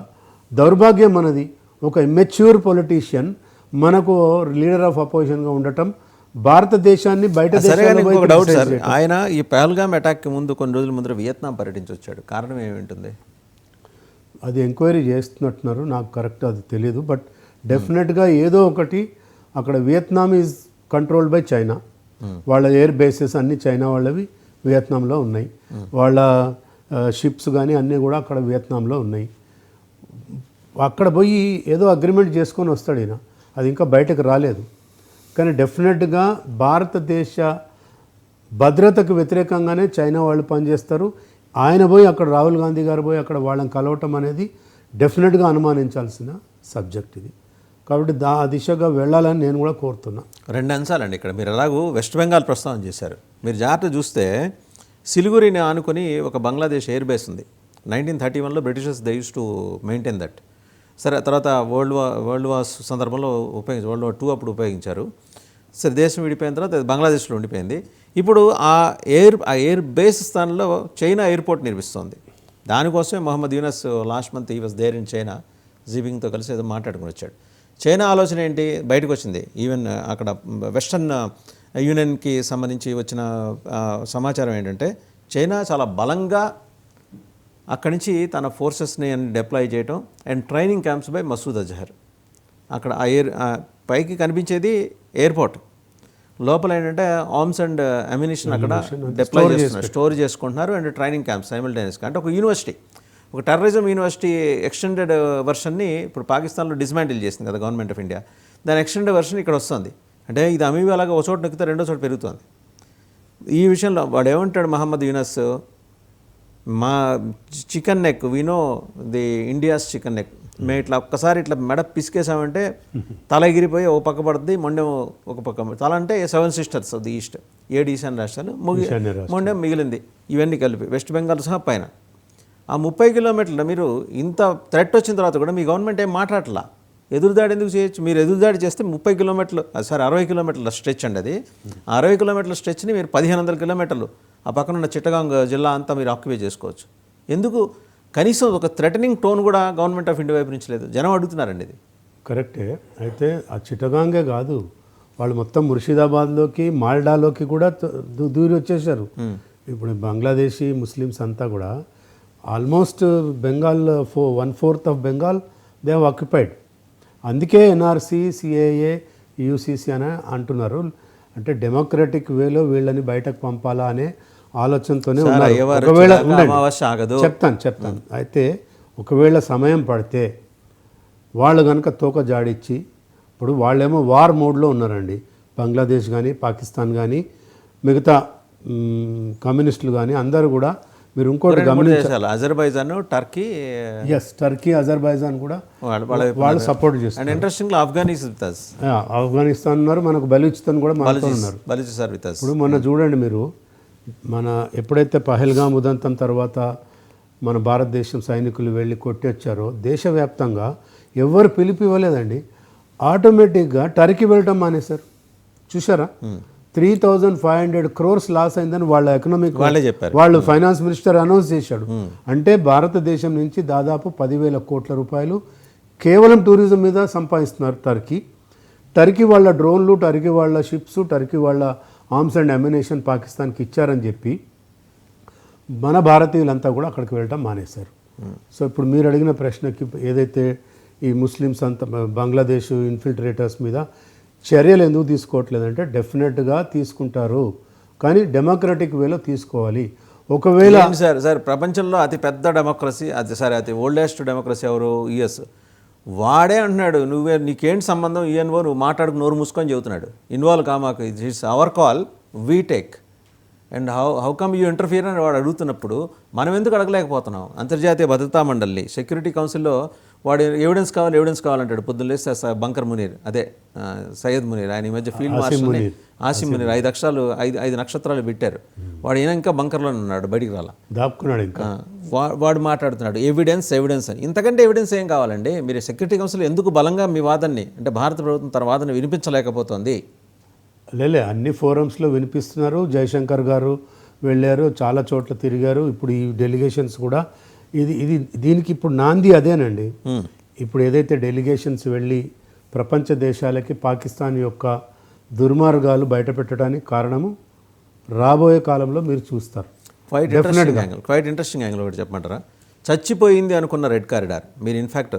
దౌర్భాగ్యం మనది, ఒక ఇమ్మెచ్యూర్ పొలిటీషియన్ మనకు లీడర్ ఆఫ్ అపోజిషన్గా ఉండటం భారతదేశాన్ని బయట ఇంకొక డౌట్ సార్, ఆయన ఈ పహల్గామ్ అటాక్కి ముందు కొన్ని రోజుల ముందర వియత్నాం పర్యటించి వచ్చాడు. కారణం ఏమిటి? అది ఎంక్వైరీ చేస్తున్నట్టున్నారు, నాకు కరెక్ట్ అది తెలియదు. బట్ డెఫినెట్గా ఏదో ఒకటి అక్కడ Vietnam is controlled by China. వాళ్ళ ఎయిర్ బేసెస్ అన్నీ చైనా వాళ్ళవి వియత్నాంలో ఉన్నాయి. వాళ్ళ షిప్స్ కానీ అన్నీ కూడా అక్కడ వియత్నాంలో ఉన్నాయి. అక్కడ పోయి ఏదో అగ్రిమెంట్ చేసుకొని వస్తాడు ఈయన, అది ఇంకా బయటకు రాలేదు. కానీ డెఫినెట్గా భారతదేశ భద్రతకు వ్యతిరేకంగానే చైనా వాళ్ళు పనిచేస్తారు. ఆయన పోయి అక్కడ, రాహుల్ గాంధీ గారు పోయి అక్కడ వాళ్ళని కలవటం అనేది డెఫినెట్గా అనుమానించాల్సిన సబ్జెక్ట్ ఇది. కాబట్టి ఆ దిశగా వెళ్ళాలని నేను కూడా కోరుతున్నా. 2 అంశాలండి ఇక్కడ. మీరు ఎలాగూ వెస్ట్ బెంగాల్ ప్రస్తావన చేశారు. మీరు జాగ్రత్త చూస్తే సిలిగురిని ఆనుకొని ఒక బంగ్లాదేశ్ ఎయిర్ బేస్ ఉంది. 1931లో Britishers they use to maintain that. సరే, తర్వాత వరల్డ్ వార్ సందర్భంలో వరల్డ్ వార్ 2 అప్పుడు ఉపయోగించారు. సరే, దేశం విడిపోయిన తర్వాత అది బంగ్లాదేశ్లో ఉండిపోయింది. ఇప్పుడు ఆ ఎయిర్ బేస్ స్థానంలో చైనా ఎయిర్పోర్ట్ నిర్మిస్తోంది. దానికోసమే మొహమ్మద్ యూనస్ లాస్ట్ మంత్ ఈ వాజ్ దేర్ ఇన్ చైనా, జీబింగ్తో కలిసి ఏదో మాట్లాడుకుని వచ్చాడు. చైనా ఆలోచన ఏంటి బయటకు వచ్చింది. ఈవెన్ అక్కడ వెస్టర్న్ యూనియన్కి సంబంధించి వచ్చిన సమాచారం ఏంటంటే, చైనా చాలా బలంగా అక్కడి నుంచి తన ఫోర్సెస్ని డిప్లాయ్ చేయటం and training camps by Masood Azhar. అక్కడ పైకి కనిపించేది ఎయిర్పోర్ట్, లోపల ఏంటంటే ఆర్మ్స్ అండ్ అమ్యునిషన్ అక్కడ డిప్లాయ్ చేస్తున్నారు, స్టోర్ చేసుకుంటున్నారు, అండ్ ట్రైనింగ్ క్యాంప్స్ సైమల్టేనియస్గా. అంటే ఒక యూనివర్సిటీ, ఒక టెర్రరిజం యూనివర్సిటీ ఎక్స్టెండెడ్ వర్షన్ని ఇప్పుడు పాకిస్తాన్లో డిస్మాంటిల్ చేసింది కదా గవర్నమెంట్ ఆఫ్ ఇండియా. దాని ఎక్స్టెండెడ్ వర్షన్ ఇక్కడ వస్తుంది. అంటే ఇది అమీబాలాగా ఒక చోట నొక్కితే రెండో చోట పెరుగుతుంది. ఈ విషయంలో వాడు ఏమంటాడు మహమ్మద్ యూనస్, మా చికెన్ నెక్ వినో ది ఇండియాస్ చికెన్ నెక్, మేము ఇట్లా ఒక్కసారి ఇట్లా మెడ పిసికేసామంటే తల ఎగిరిపోయి ఒక పక్క పడుతుంది, మొండెం ఒక పక్క. తల అంటే 7 సిస్టర్స్ ఆఫ్ ది ఈస్ట్, 7 ఈశాన్య రాష్ట్రాలు, మొండెం మిగిలింది. ఇవన్నీ కలిపి వెస్ట్ బెంగాల్ సహా పైన ఆ 30 కిలోమీటర్లు. మీరు ఇంత థ్రెట్ వచ్చిన తర్వాత కూడా మీ గవర్నమెంట్ ఏం మాట్లాడలా. ఎదురుదాడి ఎందుకు చేయొచ్చు? మీరు ఎదురుదాడి చేస్తే 30 కిలోమీటర్లు, సారీ 60 కిలోమీటర్ల స్ట్రెచ్ అండి అది. ఆ 60 కిలోమీటర్ల స్ట్రెచ్ని మీరు 1500 కిలోమీటర్లు ఆ పక్కన ఉన్న చిట్టగాంగ్ జిల్లా అంతా మీరు ఆక్యుపై చేసుకోవచ్చు. ఎందుకు? కనీసం ఒక థ్రెటనింగ్ టోన్ కూడా గవర్నమెంట్ ఆఫ్ ఇండియా వైపు నుంచి లేదు. జనం అడుగుతున్నారండి ఇది. కరెక్టే. అయితే ఆ చిట్టగాంగే కాదు, వాళ్ళు మొత్తం ముర్షిదాబాద్లోకి, మాల్డాలోకి కూడా దూరి వచ్చేసారు. ఇప్పుడు బంగ్లాదేశీ ముస్లిమ్స్ అంతా కూడా almost Bengal 1/4 of Bengal they have occupied. అందుకే ఎన్ఆర్సీ, సిఏఏ, యూసీసీ అని అంటున్నారు. అంటే డెమోక్రటిక్ వేలో వీళ్ళని బయటకు పంపాలా అనే ఆలోచనతోనే ఉన్నారు. ఒకవేళ చెప్తాను. అయితే ఒకవేళ సమయం పడితే వాళ్ళు కనుక తోక జాడిచ్చి, ఇప్పుడు వాళ్ళేమో వార్ మోడ్లో ఉన్నారండి. బంగ్లాదేశ్ కానీ, పాకిస్తాన్ కానీ, మిగతా కమ్యూనిస్టులు కానీ అందరూ కూడా. మీరు ఇంకోటి గమనించాలి, అజర్బైజాన్, టర్కీ, టర్కీ, అజర్బైజాన్ కూడా వాళ్ళు సపోర్ట్ చేస్తారు. ఇంట్రెస్టింగ్లీ ఆఫ్ఘనిస్తాన్ ఉన్నారు, మనకు బలూచిస్తాన్ కూడా మనతో ఉన్నారు. ఇప్పుడు మొన్న చూడండి మీరు, మన ఎప్పుడైతే పహల్గామ్ ఉదంతం తర్వాత మన భారతదేశం సైనికులు వెళ్ళి కొట్టి వచ్చారో, దేశవ్యాప్తంగా ఎవరు పిలుపు ఇవ్వలేదండి. ఆటోమేటిక్గా టర్కీ వెళ్ళటం మానేశారు. చూసారా? 3,500 crores లాస్ అయిందని వాళ్ళ ఎకనామిక్ వాళ్ళే చెప్పారు. వాళ్ళు ఫైనాన్స్ మినిస్టర్ అనౌన్స్ చేశాడు. అంటే భారతదేశం నుంచి దాదాపు 10,000 కోట్ల రూపాయలు కేవలం టూరిజం మీద సంపాదిస్తున్నారు టర్కీ వాళ్ళ డ్రోన్లు, టర్కీ వాళ్ళ షిప్స్, టర్కీ వాళ్ళ ఆర్మ్స్ అండ్ అమ్యునేషన్ పాకిస్తాన్కి ఇచ్చారని చెప్పి మన భారతీయులంతా కూడా అక్కడికి వెళ్ళటం మానేశారు. సో ఇప్పుడు మీరు అడిగిన ప్రశ్నకి ఏదైతే ఈ ముస్లిమ్స్ అంతా బంగ్లాదేశ్ ఇన్ఫిల్ట్రేటర్స్ మీద చర్యలు ఎందుకు తీసుకోవట్లేదంటే డెఫినెట్గా తీసుకుంటారు, కానీ డెమోక్రటిక్ వేలో తీసుకోవాలి. ఒకవేళ సార్ ప్రపంచంలో అతి పెద్ద డెమోక్రసీ అతి ఓల్డెస్ట్ డెమోక్రసీ ఎవరు? యుఎస్. వాడే అంటున్నాడు నీకేంటి సంబంధం యుఎన్ఓ, నువ్వు మాట్లాడుకు నోరు మూసుకొని చెబుతున్నాడు. ఇన్వాల్వ్ కామాకు, it's our call, we take and how come you interfere అని వాడు అడుగుతున్నప్పుడు మనం ఎందుకు అడగలేకపోతున్నాం? అంతర్జాతీయ భద్రతా మండలిని, సెక్యూరిటీ కౌన్సిల్లో వాడు ఎవిడెన్స్ కావాలంటాడు. పొద్దున్న లేస్తే బంకర్ మునీర్, సయ్యద్ మునీర్, ఆయన ఈ మధ్య ఫీల్డ్ మార్షల్ ఆసిమ్ మునీర్ 5 నక్షత్రాలు పెట్టారు. వాడు ఈయన ఇంకా బంకర్లోనే ఉన్నాడు, బయటికి రాలా, దాక్కున్నాడు. ఇంకా వాడు మాట్లాడుతున్నాడు ఎవిడెన్స్ అని. ఇంతకంటే ఎవిడెన్స్ ఏం కావాలండి? మీరు సెక్యూరిటీ కౌన్సిల్ ఎందుకు బలంగా మీ వాదనని, అంటే భారత ప్రభుత్వం తన వాదన వినిపించలేకపోతుంది? అన్ని ఫోరమ్స్లో వినిపిస్తున్నారు. జయశంకర్ గారు వెళ్ళారు, చాలా చోట్ల తిరిగారు. ఇప్పుడు ఈ డెలిగేషన్స్ కూడా దీనికి ఇప్పుడు నాంది అదేనండి. ఇప్పుడు ఏదైతే డెలిగేషన్స్ వెళ్ళి ప్రపంచ దేశాలకి పాకిస్తాన్ యొక్క దుర్మార్గాలు బయటపెట్టడానికి కారణము రాబోయే కాలంలో మీరు చూస్తారు. క్వైట్ ఇంట్రెస్టింగ్ యాంగిల్ ఒకటి చెప్పమంటారా? చచ్చిపోయింది అనుకున్న రెడ్ కారిడార్, మీరు ఇన్ఫ్యాక్ట్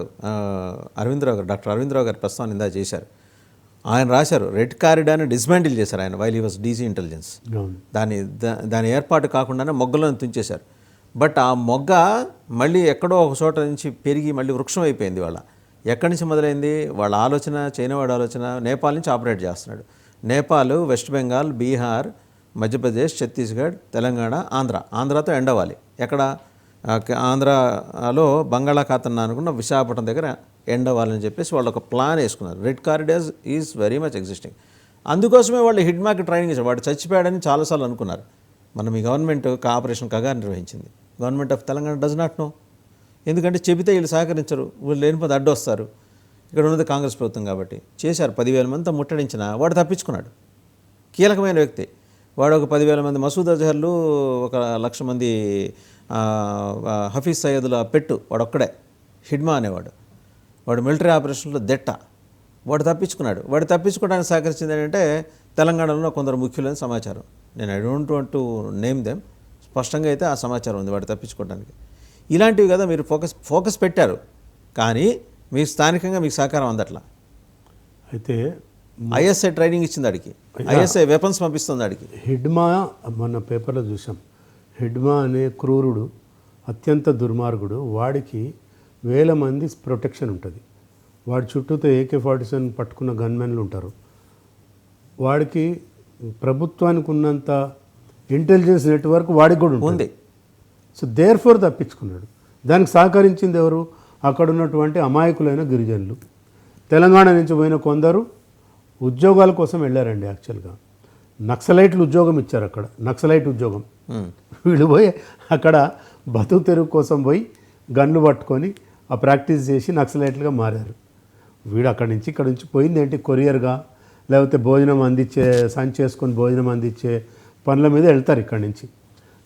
డాక్టర్ అరవిందరావు గారు ప్రస్తావన ఇందా చేశారు. ఆయన రాశారు రెడ్ కారిడార్ని డిస్మాంటిల్ చేశారు ఆయన while he was DC intelligence. దాని ఏర్పాటు కాకుండానే మొగ్గలను తుంచేశారు. బట్ ఆ మొగ్గ మళ్ళీ ఎక్కడో ఒక చోట నుంచి పెరిగి మళ్ళీ వృక్షం అయిపోయింది. ఎక్కడి నుంచి మొదలైంది వాళ్ళ ఆలోచన? చైనావాడి ఆలోచన. నేపాల్ నుంచి ఆపరేట్ చేస్తున్నాడు. నేపాల్, వెస్ట్ బెంగాల్, బీహార్, మధ్యప్రదేశ్, ఛత్తీస్గఢ్, తెలంగాణ, ఆంధ్రాతో ఎండ్ అవ్వాలి. ఎక్కడ? ఆంధ్రాలో బంగాళాఖాతం అనుకున్న విశాఖపట్నం దగ్గర ఎండ్ అవ్వాలని చెప్పేసి వాళ్ళు ఒక ప్లాన్ వేసుకున్నారు. Red corridors is very much existing. అందుకోసమే వాళ్ళు హిడ్మాకి ట్రైనింగ్ ఇచ్చారు. వాడు చచ్చిపోయాడని చాలాసార్లు అనుకున్నారు. మనం ఈ గవర్నమెంట్ ఆపరేషన్ కగా నిర్వహించింది. Government of Telangana does not know. ఎందుకంటే చెబితే వీళ్ళు సహకరించరు, వీళ్ళు లేనిపోతే అడ్డొస్తారు. ఇక్కడ ఉన్నది కాంగ్రెస్ ప్రభుత్వం కాబట్టి చేశారు. 10,000 మందితో ముట్టడించిన వాడు తప్పించుకున్నాడు. కీలకమైన వ్యక్తి వాడు. ఒక 10,000 మంది మసూద్ అజహర్లు, 1,00,000 మంది హఫీజ్ సయ్యద్ల పెట్టు వాడొక్కడే, హిడ్మా అనేవాడు. వాడు మిలిటరీ ఆపరేషన్లో దెట్ట. వాడు తప్పించుకున్నాడు. వాడు తప్పించుకోవడానికి సహకరించింది ఏంటంటే తెలంగాణలో కొందరు ముఖ్యులైన సమాచారం. నేను I don't want to name them, స్పష్టంగా అయితే ఆ సమాచారం ఉంది వాడు తప్పించుకోవడానికి. ఇలాంటివి కదా మీరు ఫోకస్ పెట్టారు, కానీ మీకు స్థానికంగా మీకు సహకారం అందట్లా. అయితే ఐఎస్ఐ ట్రైనింగ్ ఇచ్చింది అడిగి, ఐఎస్ఐ వెపన్స్ పంపిస్తుంది అడిగి. హిడ్మా మన పేపర్లో చూసాం. హిడ్మా అనే క్రూరుడు, అత్యంత దుర్మార్గుడు. వాడికి 1,000 మంది ప్రొటెక్షన్ ఉంటుంది. వాడి చుట్టూతో AK-47 పట్టుకున్న గన్మెన్లు ఉంటారు. వాడికి ప్రభుత్వానికి ఉన్నంత ఇంటెలిజెన్స్ నెట్వర్క్ వాడికి కూడా ఉంది. సో దేర్ ఫోర్ తప్పించుకున్నాడు. దానికి సహకరించింది ఎవరు? అక్కడ ఉన్నటువంటి అమాయకులైన గిరిజనులు. తెలంగాణ నుంచి పోయిన కొందరు ఉద్యోగాల కోసం వెళ్ళారండి. యాక్చువల్గా నక్సలైట్లు ఉద్యోగం ఇచ్చారు అక్కడ, నక్సలైట్ ఉద్యోగం. వీళ్ళు పోయి అక్కడ బతుకు తెరుగు కోసం పోయి గన్లు పట్టుకొని ఆ ప్రాక్టీస్ చేసి నక్సలైట్లుగా మారారు. వీడు అక్కడి నుంచి ఇక్కడ నుంచి పోయింది ఏంటి? కొరియర్గా, లేకపోతే భోజనం అందించే, సంచి చేసుకొని భోజనం అందించే పనుల మీద వెళ్తారు ఇక్కడి నుంచి.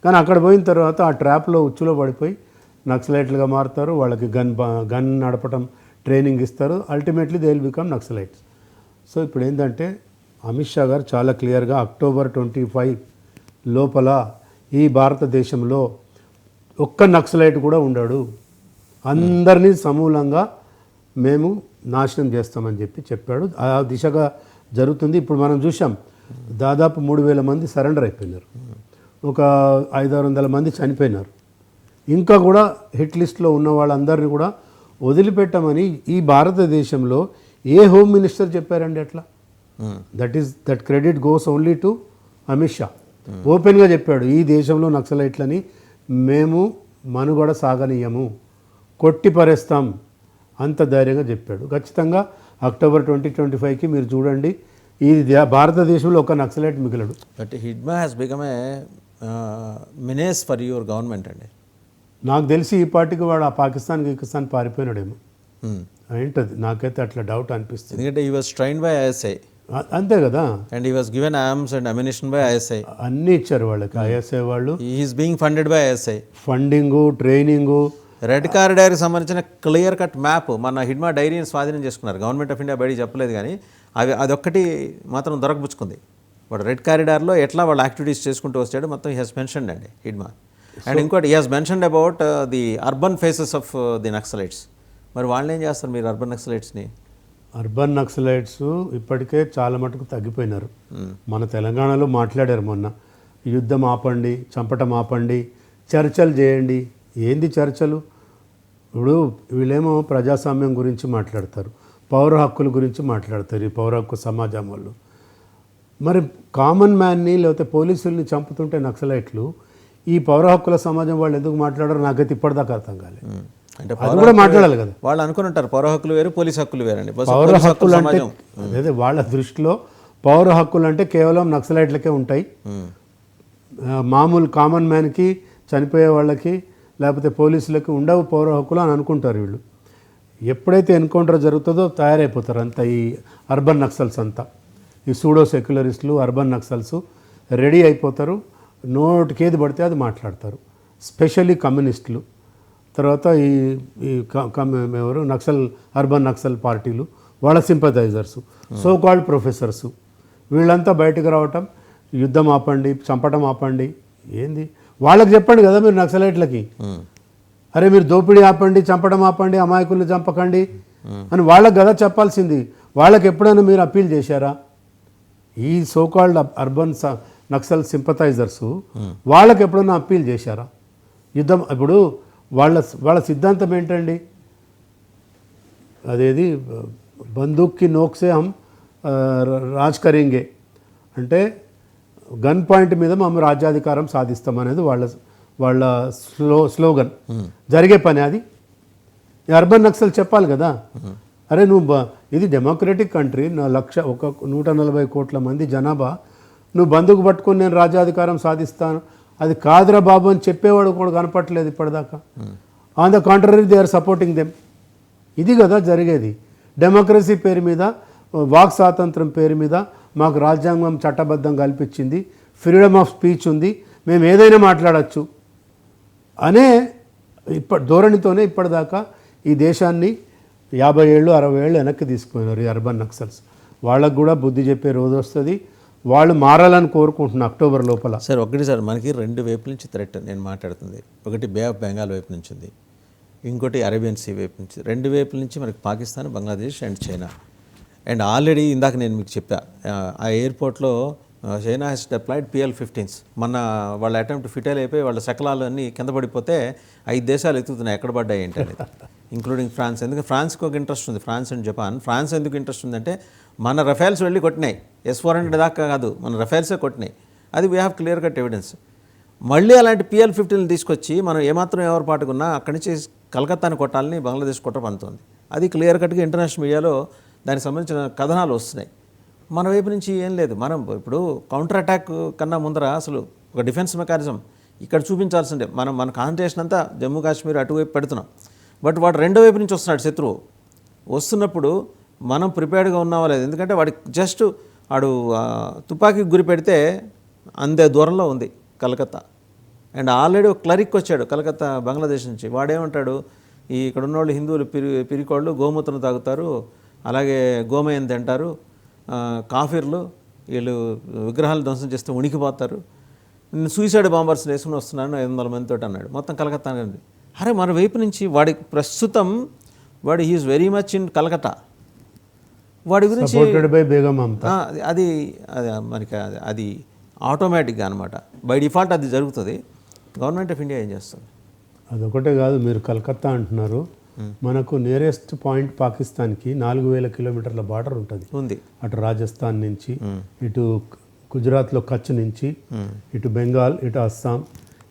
కానీ అక్కడ పోయిన తర్వాత ఆ ట్రాప్లో ఉచ్చులో పడిపోయి నక్సలైట్లుగా మారుతారు. వాళ్ళకి గన్ నడపటం ట్రైనింగ్ ఇస్తారు. Ultimately they will become Naxalites. So ఇప్పుడు ఏంటంటే అమిత్ షా గారు చాలా క్లియర్గా అక్టోబర్ 25 లోపల ఈ భారతదేశంలో ఒక్క నక్సలైట్ కూడా ఉండడు, అందరినీ సమూలంగా మేము నాశనం చేస్తామని చెప్పాడు. ఆ దిశగా జరుగుతుంది. ఇప్పుడు మనం చూసాం దాదాపు 3,000 మంది సరెండర్ అయిపోయినారు, ఒక 500-600 మంది చనిపోయినారు. ఇంకా కూడా హిట్ లిస్ట్లో ఉన్న వాళ్ళందరినీ కూడా వదిలిపెట్టమని ఈ భారతదేశంలో ఏ హోమ్ మినిస్టర్ చెప్పారండి అట్లా? That credit goes only to Amit Shah. ఓపెన్గా చెప్పాడు, ఈ దేశంలో నక్సలైట్లని మేము మనుగడ సాగనీయము, కొట్టి పరేస్తాం, అంత ధైర్యంగా చెప్పాడు. ఖచ్చితంగా అక్టోబర్ 2025కి మీరు చూడండి, ఈ భారతదేశంలో ఒక నక్సలైట్ మిగలడు. But Hidma has become a menace for your government అండి. నాకు తెలిసి ఈ పార్టీకి వాడు ఆ పాకిస్తాన్ పారిపోయినాడేమో. ఏంటది నాకైతే అట్లా డౌట్ అనిపిస్తుంది. ఎందుకంటే ఈ వాజ్ ట్రైన్డ్ బై ఐఎస్ఐ. అంతే కదా, and he was given arms and ammunition by ISI. అన్నీ ఇచ్చారు వాళ్ళకి. ఐఎస్ఐ వాళ్ళు is being funded by ISI. Funding, training. Red కారిడార్కి సంబంధించిన క్లియర్ కట్ మ్యాప్ మన హిడ్మా డైరీని స్వాధీనం చేసుకున్నారు. గవర్నమెంట్ ఆఫ్ ఇండియా బయటికి చెప్పలేదు కానీ అదొక్కటి మాత్రం దొరకపుచ్చుకుంది. వాడు రెడ్ కారిడార్లో ఎట్లా వాళ్ళు యాక్టివిటీస్ చేసుకుంటూ వచ్చాడు మొత్తం హీ హాస్ మెన్షన్డ్ అండి హిడ్మా. అండ్ ఇంకోటి he has mentioned about the urban faces of the Naxalites. మరి వాళ్ళని ఏం చేస్తారు మీరు అర్బన్ నక్సలైట్స్ని? అర్బన్ నక్సలైట్స్ ఇప్పటికే చాలా మటుకు తగ్గిపోయినారు. మన తెలంగాణలో మాట్లాడారు మొన్న, యుద్ధం ఆపండి, చంపటం ఆపండి, చర్చలు చేయండి. ఏంది చర్చలు? ఇప్పుడు వీళ్ళేమో ప్రజాస్వామ్యం గురించి మాట్లాడతారు, పౌర హక్కుల గురించి మాట్లాడతారు ఈ పౌర హక్కు సమాజం వాళ్ళు. మరి కామన్ మ్యాన్ని లేకపోతే పోలీసుల్ని చంపుతుంటే నక్సలైట్లు ఈ పౌర హక్కుల సమాజం వాళ్ళు ఎందుకు మాట్లాడారు నాకైతే ఇప్పటిదాకా అర్థం కాలేదు. అంటే అది కూడా మాట్లాడాలి కదా. వాళ్ళు అనుకుంటారు పౌర హక్కులు వేరు, పోలీస్ హక్కులు వేరండి. పౌర హక్కులు అంటే అదే వాళ్ళ దృష్టిలో పౌర హక్కులు అంటే కేవలం నక్సలైట్లకే ఉంటాయి, మామూలు కామన్ మ్యాన్కి, చనిపోయే వాళ్ళకి లేకపోతే పోలీసులకి ఉండవు పౌర హక్కులు అని అనుకుంటారు వీళ్ళు. ఎప్పుడైతే ఎన్కౌంటర్ జరుగుతుందో తయారైపోతారు అంతా ఈ అర్బన్ నక్సల్స్ అంతా. ఈ సూడో సెక్యులరిస్టులు అర్బన్ నక్సల్స్ రెడీ అయిపోతారు, నోటికేది పడితే అది మాట్లాడతారు. స్పెషల్లీ కమ్యూనిస్టులు, తర్వాత ఎవరు నక్సల్, అర్బన్ నక్సల్ పార్టీలు, వాళ్ళ సింపథైజర్సు, సో కాల్డ్ ప్రొఫెసర్సు, వీళ్ళంతా బయటకు రావటం, యుద్ధం ఆపండి, చంపటం ఆపండి. ఏంది వాళ్ళకి చెప్పండి కదా మీరు నక్సలైట్లకి, అరే మీరు దోపిడీ ఆపండి, చంపడం ఆపండి, అమాయకుల్ని చంపకండి అని వాళ్ళకి కదా చెప్పాల్సింది. వాళ్ళకి ఎప్పుడైనా మీరు అప్పీల్ చేశారా? ఈ సో కాల్డ్ అర్బన్ నక్సల్ సింపథైజర్సు వాళ్ళకి ఎప్పుడైనా అప్పీల్ చేశారా? యుద్ధం ఇప్పుడు వాళ్ళ సిద్ధాంతం ఏంటండి? అదేది బందూక్కి నోక్సే హమ్ రాజ్ కరేంగే అంటే గన్ పాయింట్ మీద మేము రాజ్యాధికారం సాధిస్తామనేది వాళ్ళ స్లోగన్. జరిగే పని అది. అర్బన్ నక్సల్ చెప్పాలి కదా, అరే నువ్వు ఇది డెమోక్రటిక్ కంట్రీ, 140 కోట్ల మంది జనాభా, నువ్వు బందుకు పట్టుకొని నేను రాజ్యాధికారం సాధిస్తాను, అది కాదురా బాబు అని చెప్పేవాడు కూడా కనపట్టలేదు ఇప్పటిదాకా. On the contrary they are supporting them. ఇది కదా జరిగేది. డెమోక్రసీ పేరు మీద, వాక్ స్వాతంత్రం పేరు మీద మాకు రాజ్యాంగం చట్టబద్ధం కల్పించింది, ఫ్రీడమ్ ఆఫ్ స్పీచ్ ఉంది, మేము ఏదైనా మాట్లాడచ్చు అనే ధోరణితోనే ఇప్పటిదాకా ఈ దేశాన్ని 50 ఏళ్ళు 60 ఏళ్ళు వెనక్కి తీసుకుపోయినారు ఈ అర్బన్ నక్సల్స్. వాళ్ళకు కూడా బుద్ధి చెప్పే రోజు వస్తుంది, వాళ్ళు మారాలని కోరుకుంటున్నాను అక్టోబర్ లోపల. సార్ ఒకటి సార్, మనకి 2 వైపుల నుంచి థ్రెట్ నేను మాట్లాడుతుంది. ఒకటి బే ఆఫ్ బెంగాల్ వైపు నుంచి ఉంది, ఇంకోటి అరేబియన్ సీ వైపు నుంచి. 2 వైపుల నుంచి మనకి Pakistan, Bangladesh and China. And already ఇందాక నేను మీకు చెప్పా, ఆ ఎయిర్పోర్ట్లో చైనా హెస్ డిప్లాయిడ్ PL-15s. మన వాళ్ళ అటెంప్ట్ ఫిటైల్ అయిపోయి వాళ్ళ శకలాలు అన్నీ కింద పడిపోతే 5 దేశాలు ఎత్తుతున్నాయి ఎక్కడ పడ్డాయి ఏంటి అనేది, ఇంక్లూడింగ్ ఫ్రాన్స్. ఎందుకంటే ఫ్రాన్స్కి ఒక ఇంట్రెస్ట్ ఉంది, ఫ్రాన్స్ అండ్ జపాన్. ఫ్రాన్స్ ఎందుకు ఇంట్రెస్ట్ ఉందంటే మన రఫేల్స్ వెళ్ళి కొట్టినాయి, S-400 దాకా కాదు, మన రఫేల్సే కొట్టినాయి. అది we have clear cut evidence. మళ్ళీ అలాంటి PL-15 తీసుకొచ్చి మనం ఏమాత్రం ఎవరు పాటుకున్నా అక్కడి నుంచి కలకత్తాని కొట్టాలని బంగ్లాదేశ్ కుట్రపంతోంది. అది క్లియర్ కట్గా ఇంటర్నేషనల్ మీడియాలో దానికి సంబంధించిన కథనాలు వస్తున్నాయి. మన వైపు నుంచి ఏం లేదు. మనం ఇప్పుడు కౌంటర్ అటాక్ కన్నా ముందర అసలు ఒక డిఫెన్స్ మెకానిజం ఇక్కడ చూపించాల్సిందే. మన కాన్సంట్రేషన్ అంతా జమ్మూ కాశ్మీర్ అటువైపు పెడుతున్నాం. బట్ వాడు 2వ వైపు నుంచి వస్తున్నాడు శత్రువు. వస్తున్నప్పుడు మనం ప్రిపేర్డ్గా ఉన్నావా లేదు. ఎందుకంటే వాడికి జస్ట్ వాడు తుపాకీకి గురి పెడితే అందే దూరంలో ఉంది కలకత్తా. అండ్ ఆల్రెడీ ఒక క్లరిక్ వచ్చాడు కలకత్తా బంగ్లాదేశ్ నుంచి. వాడేమంటాడు, ఇక్కడ ఉన్నవాళ్ళు హిందువులు పిరికోళ్ళు గోమూత్రం తాగుతారు, అలాగే గోమయం తింటారు, కాఫీర్లు వీళ్ళు విగ్రహాలు ధ్వంసం చేస్తే ఉనికిపోతారు, నేను సూసైడ్ బాంబర్స్ వేసుకుని వస్తున్నాను 500 మందితో అన్నాడు. మొత్తం కలకత్తా అండి. అరే మన వైపు నుంచి వాడికి ప్రస్తుతం వాడు he is very much in Calcutta. వాడి గురించి అది మనకి అది ఆటోమేటిక్గా అనమాట, బై డిఫాల్ట్ అది జరుగుతుంది. గవర్నమెంట్ ఆఫ్ ఇండియా ఏం చేస్తుంది? అదొకటే కాదు, మీరు కలకత్తా అంటున్నారు, మనకు నియరెస్ట్ పాయింట్ పాకిస్తాన్కి 4000 కిలోమీటర్ల బార్డర్ ఉంటుంది. అటు రాజస్థాన్ నుంచి, ఇటు గుజరాత్లో కచ్ నుంచి, ఇటు బెంగాల్, ఇటు అస్సాం,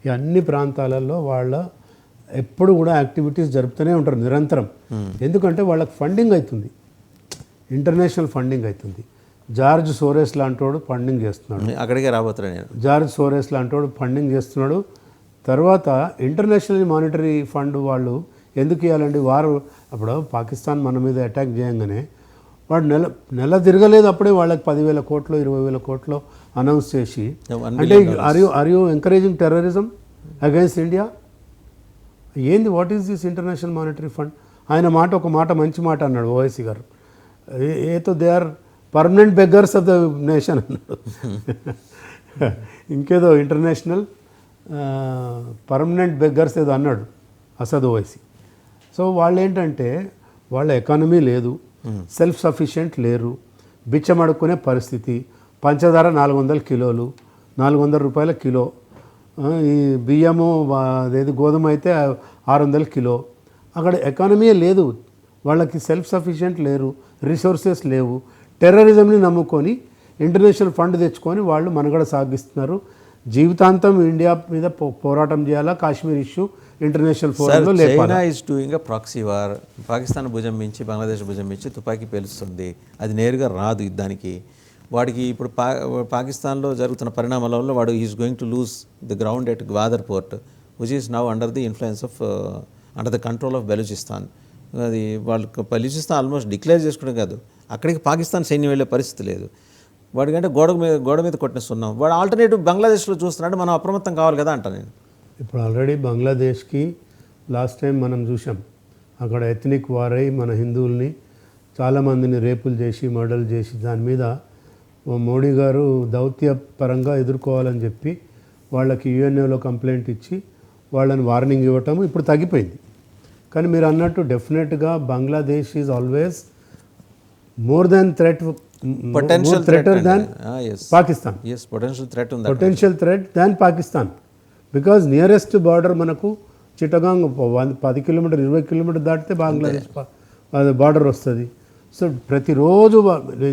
ఈ అన్ని ప్రాంతాలలో వాళ్ళ ఎప్పుడు కూడా యాక్టివిటీస్ జరుపుతూనే ఉంటారు నిరంతరం. ఎందుకంటే వాళ్ళకి ఫండింగ్ అవుతుంది, ఇంటర్నేషనల్ ఫండింగ్ అవుతుంది. జార్జ్ సోరెస్ లాంటోడు ఫండింగ్ చేస్తున్నాడు, అక్కడికే రాబోతున్నాడు నేను. జార్జ్ సోరెస్ లాంటోడు ఫండింగ్ చేస్తున్నాడు. తర్వాత ఇంటర్నేషనల్ మానిటరీ ఫండ్ వాళ్ళు ఎందుకు ఇవ్వాలండి? వారు అప్పుడు పాకిస్తాన్ మన మీద అటాక్ చేయంగానే వాడు నెల తిరగలేదు అప్పుడే వాళ్ళకి 10,000 కోట్లు 20,000 కోట్లు అనౌన్స్ చేసి, $1 అంటే billion. Are you encouraging terrorism against India? ఏంది, what is this International Monetary Fund? ఆయన ఒక మాట మంచి మాట అన్నాడు ఓవైసీ గారు, ఏతో they are permanent beggars of the nation అన్నాడు. ఇంకేదో ఇంటర్నేషనల్ పర్మనెంట్ బెగ్గర్స్ ఏదో అన్నాడు అసద్ ఓవైసీ. సో వాళ్ళు ఏంటంటే వాళ్ళ ఎకానమీ లేదు, సెల్ఫ్ సఫిషియెంట్ లేరు, బిచ్చం అడుక్కునే పరిస్థితి. పంచదార 400 కిలోలు, 400 రూపాయల కిలో. ఈ బియ్యము అదేది గోధుమ అయితే 600 కిలో. అక్కడ ఎకానమీ లేదు, వాళ్ళకి సెల్ఫ్ సఫిషియెంట్ లేరు, రిసోర్సెస్ లేవు. టెర్రరిజంని నమ్ముకొని ఇంటర్నేషనల్ ఫండ్ తెచ్చుకొని వాళ్ళు మనుగడ సాగిస్తున్నారు. జీవితాంతం ఇండియా మీద పోరాటం చేయాలా, కాశ్మీర్ ఇష్యూ ఇంటర్నేషనల్ ఫోరంలో లేపాలి. China is doing a proxy war. Pakistan భుజం మించి బంగ్లాదేశ్ భుజం మించి తుపాకీ పేలుస్తుంది. అది నేరుగా రాదు యుద్ధానికి. వాడికి ఇప్పుడు పాకిస్తాన్లో జరుగుతున్న పరిణామాల వల్ల వాడు is going to lose the ground at Gwadar port which is now under the influence of under the control of Balochistan. అది వాళ్ళు బెలూచిస్తాన్ ఆల్మోస్ట్ డిక్లేర్ చేసుకోవడం కాదు, అక్కడికి పాకిస్తాన్ సైన్యం వెళ్ళే పరిస్థితి లేదు. వాడికంటే గోడ మీద కొట్టిన సున్నాం. వాడు ఆల్టర్నేటివ్ బంగ్లాదేశ్లో చూస్తున్నాడు. మనం అప్రమత్తం కావాలి కదా అంట నేను. ఇప్పుడు ఆల్రెడీ బంగ్లాదేశ్కి లాస్ట్ టైం మనం చూసాం, అక్కడ ఎథనిక్ వార్ అయి మన హిందువుల్ని చాలామందిని రేపులు చేసి మర్డర్లు చేసి దాని మీద మోడీ గారు దౌత్యపరంగా ఎదుర్కోవాలని చెప్పి వాళ్ళకి యుఎన్ఏలో కంప్లైంట్ ఇచ్చి వాళ్ళని వార్నింగ్ ఇవ్వటం ఇప్పుడు తగ్గిపోయింది. కానీ మీరు అన్నట్టు డెఫినెట్గా Bangladesh is always more than threat, Potential థ్రెటర్ than yes. Pakistan. Yes, potential threat ఉంది. Potential threat than Pakistan. Because nearest border మనకు చిట్టగాంగ్ 10 కిలోమీటర్ 20 కిలోమీటర్ దాటితే బంగ్లాదేశ్ బార్డర్ వస్తుంది. సో ప్రతిరోజు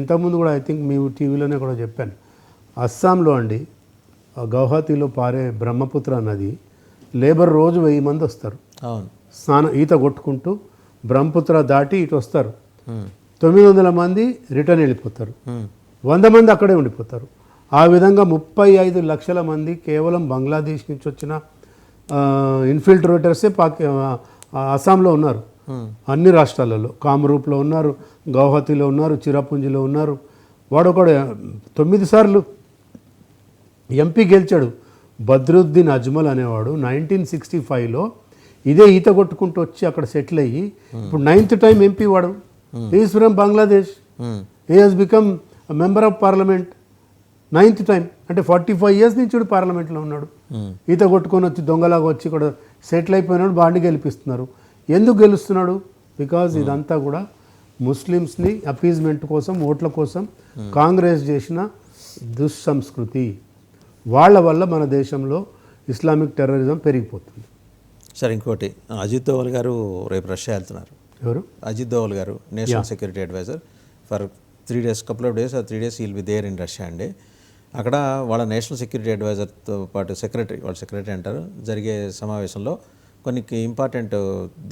ఇంతకుముందు కూడా ఐ థింక్ మీ టీవీలోనే కూడా చెప్పాను, అస్సాంలో అండి గౌహతిలో పారే బ్రహ్మపుత్ర నది లేబర్ రోజు 1000 మంది వస్తారు. అవును, ఈత కొట్టుకుంటూ బ్రహ్మపుత్ర దాటి ఇటు వస్తారు. 900 మంది రిటర్న్ వెళ్ళిపోతారు, 100 మంది అక్కడే ఉండిపోతారు. ఆ విధంగా 35 లక్షల మంది కేవలం బంగ్లాదేశ్ నుంచి వచ్చిన ఇన్ఫిల్ట్రేటర్సే అస్సాంలో ఉన్నారు. అన్ని రాష్ట్రాలలో కామరూప్లో ఉన్నారు, గౌహతిలో ఉన్నారు, చిరాపుంజిలో ఉన్నారు. వాడు ఒకడు 9 సార్లు ఎంపీ గెలిచాడు. బద్రుద్దీన్ అజ్మల్ అనేవాడు 1965లో ఇదే ఈత కొట్టుకుంటూ వచ్చి అక్కడ సెటిల్ అయ్యి ఇప్పుడు 9th టైం ఎంపీ వాడు. Is from Bangladesh. He has become member of parliament 9th time. అంటే 45 years నుంచి ఇప్పుడు పార్లమెంట్లో ఉన్నాడు. ఈత కొట్టుకొని వచ్చి దొంగలాగా వచ్చి ఇక్కడ సెటిల్ అయిపోయినాడు. బాండి గెలిపిస్తున్నారు. ఎందుకు గెలుస్తున్నాడు? బికాజ్ ఇదంతా కూడా ముస్లిమ్స్ని అపీజ్మెంట్ కోసం, ఓట్ల కోసం కాంగ్రెస్ చేసిన దుస్సంస్కృతి. వాళ్ళ వల్ల మన దేశంలో ఇస్లామిక్ టెర్రరిజం పెరిగిపోతుంది. సరే, ఇంకోటి, అజిత్ దోవల్ గారు రేపు రష్యా వెళ్తున్నారు. ఎవరు? అజిత్ దోవల్ గారు, national security adviser for 3 days, couple of days or 3 days he'll be there in Russia అండి. అక్కడ వాళ్ళ నేషనల్ సెక్యూరిటీ అడ్వైజర్తో పాటు వాళ్ళ సెక్రటరీ అంటారు, జరిగే సమావేశంలో కొన్ని ఇంపార్టెంట్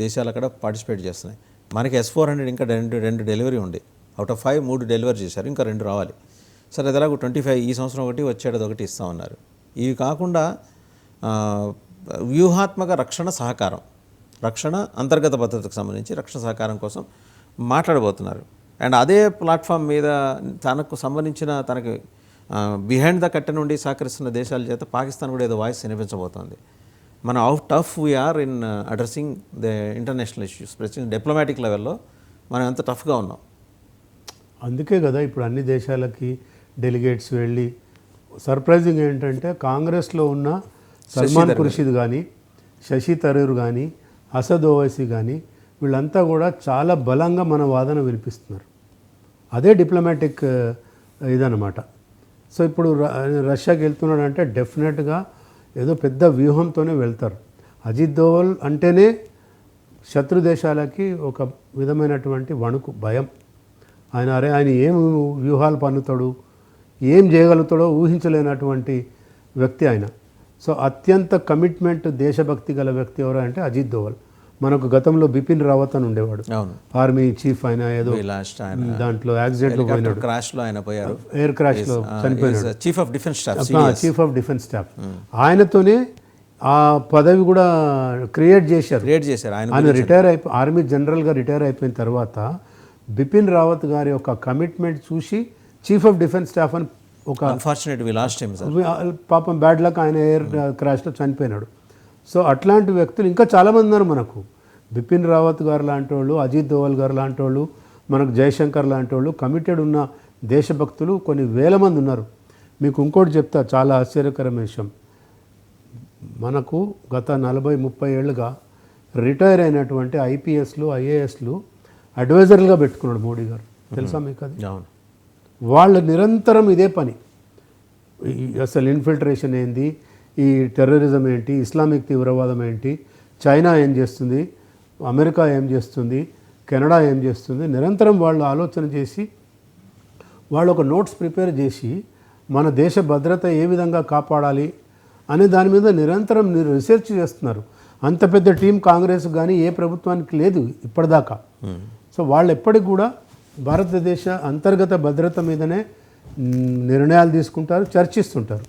దేశాలు అక్కడ పార్టిసిపేట్ చేస్తున్నాయి. మనకి S-400 ఇంకా రెండు డెలివరీ ఉంది. అవుట్ ఆఫ్ 5 3 డెలివరీ చేశారు, ఇంకా 2 రావాలి. సరే, అది ఎలాగో 25 ఈ సంవత్సరం ఒకటి, వచ్చేది ఒకటి ఇస్తామన్నారు. ఇవి కాకుండా వ్యూహాత్మక రక్షణ సహకారం, రక్షణ అంతర్గత భద్రతకు సంబంధించి రక్షణ సహకారం కోసం మాట్లాడబోతున్నారు. అండ్ అదే ప్లాట్ఫామ్ మీద తనకు సంబంధించిన తనకి బిహైండ్ ద కట్టె నుండి సహకరిస్తున్న దేశాల చేత పాకిస్తాన్ కూడా ఏదో వాయిస్ వినిపించబోతోంది. మన how tough we are in addressing the international issues, ప్రతి డిప్లొమాటిక్ లెవెల్లో మనం ఎంత టఫ్గా ఉన్నాం. అందుకే కదా ఇప్పుడు అన్ని దేశాలకి డెలిగేట్స్ వెళ్ళి, సర్ప్రైజింగ్ ఏంటంటే కాంగ్రెస్లో ఉన్న సల్మాన్ ఖుర్షిద్ కానీ, శశి థరూర్ కానీ, అసద్ ఓవైసీ కానీ వీళ్ళంతా కూడా చాలా బలంగా మన వాదన వినిపిస్తున్నారు. అదే డిప్లొమాటిక్ ఇదన్నమాట. సో ఇప్పుడు రష్యాకి వెళ్తున్నాడు అంటే డెఫినెట్గా ఏదో పెద్ద వ్యూహంతోనే వెళ్తారు. అజిత్ దోవల్ అంటేనే శత్రు దేశాలకి ఒక విధమైనటువంటి వణుకు, భయం. ఆయన ఏం వ్యూహాలు పన్నుతాడు, ఏం చేయగలుగుతాడో ఊహించలేనటువంటి వ్యక్తి ఆయన. సో అత్యంత కమిట్మెంట్, దేశభక్తి గల వ్యక్తి ఎవరు అంటే అజిత్ దోవల్. మనకు గతంలో బిపిన్ రావత్ అని ఉండేవాడు, ఆర్మీ చీఫ్. ఆయన ఏదో దాంట్లో యాక్సిడెంట్లో పోయినాడు, ఎయిర్ క్రాష్లో చనిపోయినాడు. Chief of defence staff. ఆయనతోనే ఆ పదవి కూడా క్రియేట్ చేశారు. ఆయన రిటైర్ ఆర్మీ జనరల్గా రిటైర్ అయిపోయిన తర్వాత బిపిన్ రావత్ గారి యొక్క కమిట్మెంట్ చూసి చీఫ్ ఆఫ్ డిఫెన్స్ స్టాఫ్ అని ఒక అన్ఫార్చునేట్ లాస్ట్ టైం సార్ పాపం బ్యాడ్ లక్ ఆయన ఎయిర్ క్రాష్లో చనిపోయినాడు. సో అట్లాంటి వ్యక్తులు ఇంకా చాలామంది ఉన్నారు మనకు. బిపిన్ రావత్ గారు లాంటి వాళ్ళు, అజిత్ దోవల్ గారు లాంటి వాళ్ళు, మనకు జయశంకర్ లాంటి వాళ్ళు, కమిటెడ్ ఉన్న దేశభక్తులు కొన్ని వేల మంది ఉన్నారు. మీకు ఇంకోటి చెప్తా, చాలా ఆశ్చర్యకరమైన విషయం. మనకు గత 40-30 ఏళ్ళుగా రిటైర్ అయినటువంటి ఐపీఎస్లు, ఐఏఎస్లు అడ్వైజర్లుగా పెట్టుకున్నాడు మోడీ గారు. తెలుసా మీకు అది? అవును. వాళ్ళ నిరంతరం ఇదే పని. అసలు ఇన్ఫిల్ట్రేషన్ ఏంది, ఈ టెర్రరిజం ఏంటి, ఇస్లామిక్ తీవ్రవాదం ఏంటి, చైనా ఏం చేస్తుంది, అమెరికా ఏం చేస్తుంది, కెనడా ఏం చేస్తుంది, నిరంతరం వాళ్ళు ఆలోచన చేసి వాళ్ళు ఒక నోట్స్ ప్రిపేర్ చేసి మన దేశ భద్రత ఏ విధంగా కాపాడాలి అనే దాని మీద నిరంతరం రీసెర్చ్ చేస్తున్నారు. అంత పెద్ద టీం కాంగ్రెస్ కానీ ఏ ప్రభుత్వానికి లేదు ఇప్పటిదాకా. సో వాళ్ళు ఎప్పటికి కూడా భారతదేశ అంతర్గత భద్రత మీదనే నిర్ణయాలు తీసుకుంటారు, చర్చిస్తుంటారు.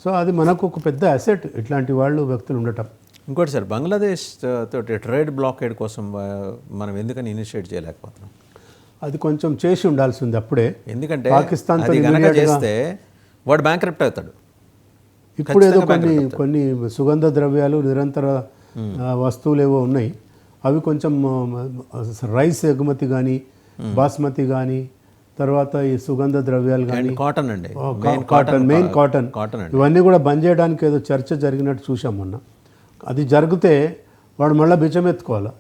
సో అది మనకు ఒక పెద్ద అసెట్, ఇట్లాంటి వాళ్ళు వ్యక్తులు ఉండటం. ఇంకోటి సార్, బంగ్లాదేశ్ తోటి ట్రేడ్ బ్లాకేడ్ కోసం మనం ఎందుకని ఇనిషియేట్ చేయలేకపోతున్నాం? అది కొంచెం చేసి ఉండాల్సి ఉంది అప్పుడే. ఎందుకంటే పాకిస్తాన్ అది కనుక చేస్తే వాడు బ్యాంక్రప్ట్ అవుతాడు. ఇప్పుడు ఏదో కొన్ని సుగంధ ద్రవ్యాలు, నిరంతర వస్తువులు ఏవో ఉన్నాయి, అవి కొంచెం రైస్ ఎగుమతి కానీ, బాస్మతి కానీ, తర్వాత ఈ సుగంధ ద్రవ్యాలు కానీ, కాటన్ అండి, మెయిన్ కాటన్, ఇవన్నీ కూడా బంద్ చేయడానికి ఏదో చర్చ జరిగినట్టు చూసాం మొన్న. అది జరిగితే వాడు మళ్ళీ బిచ్చమెత్తుకోవాలి,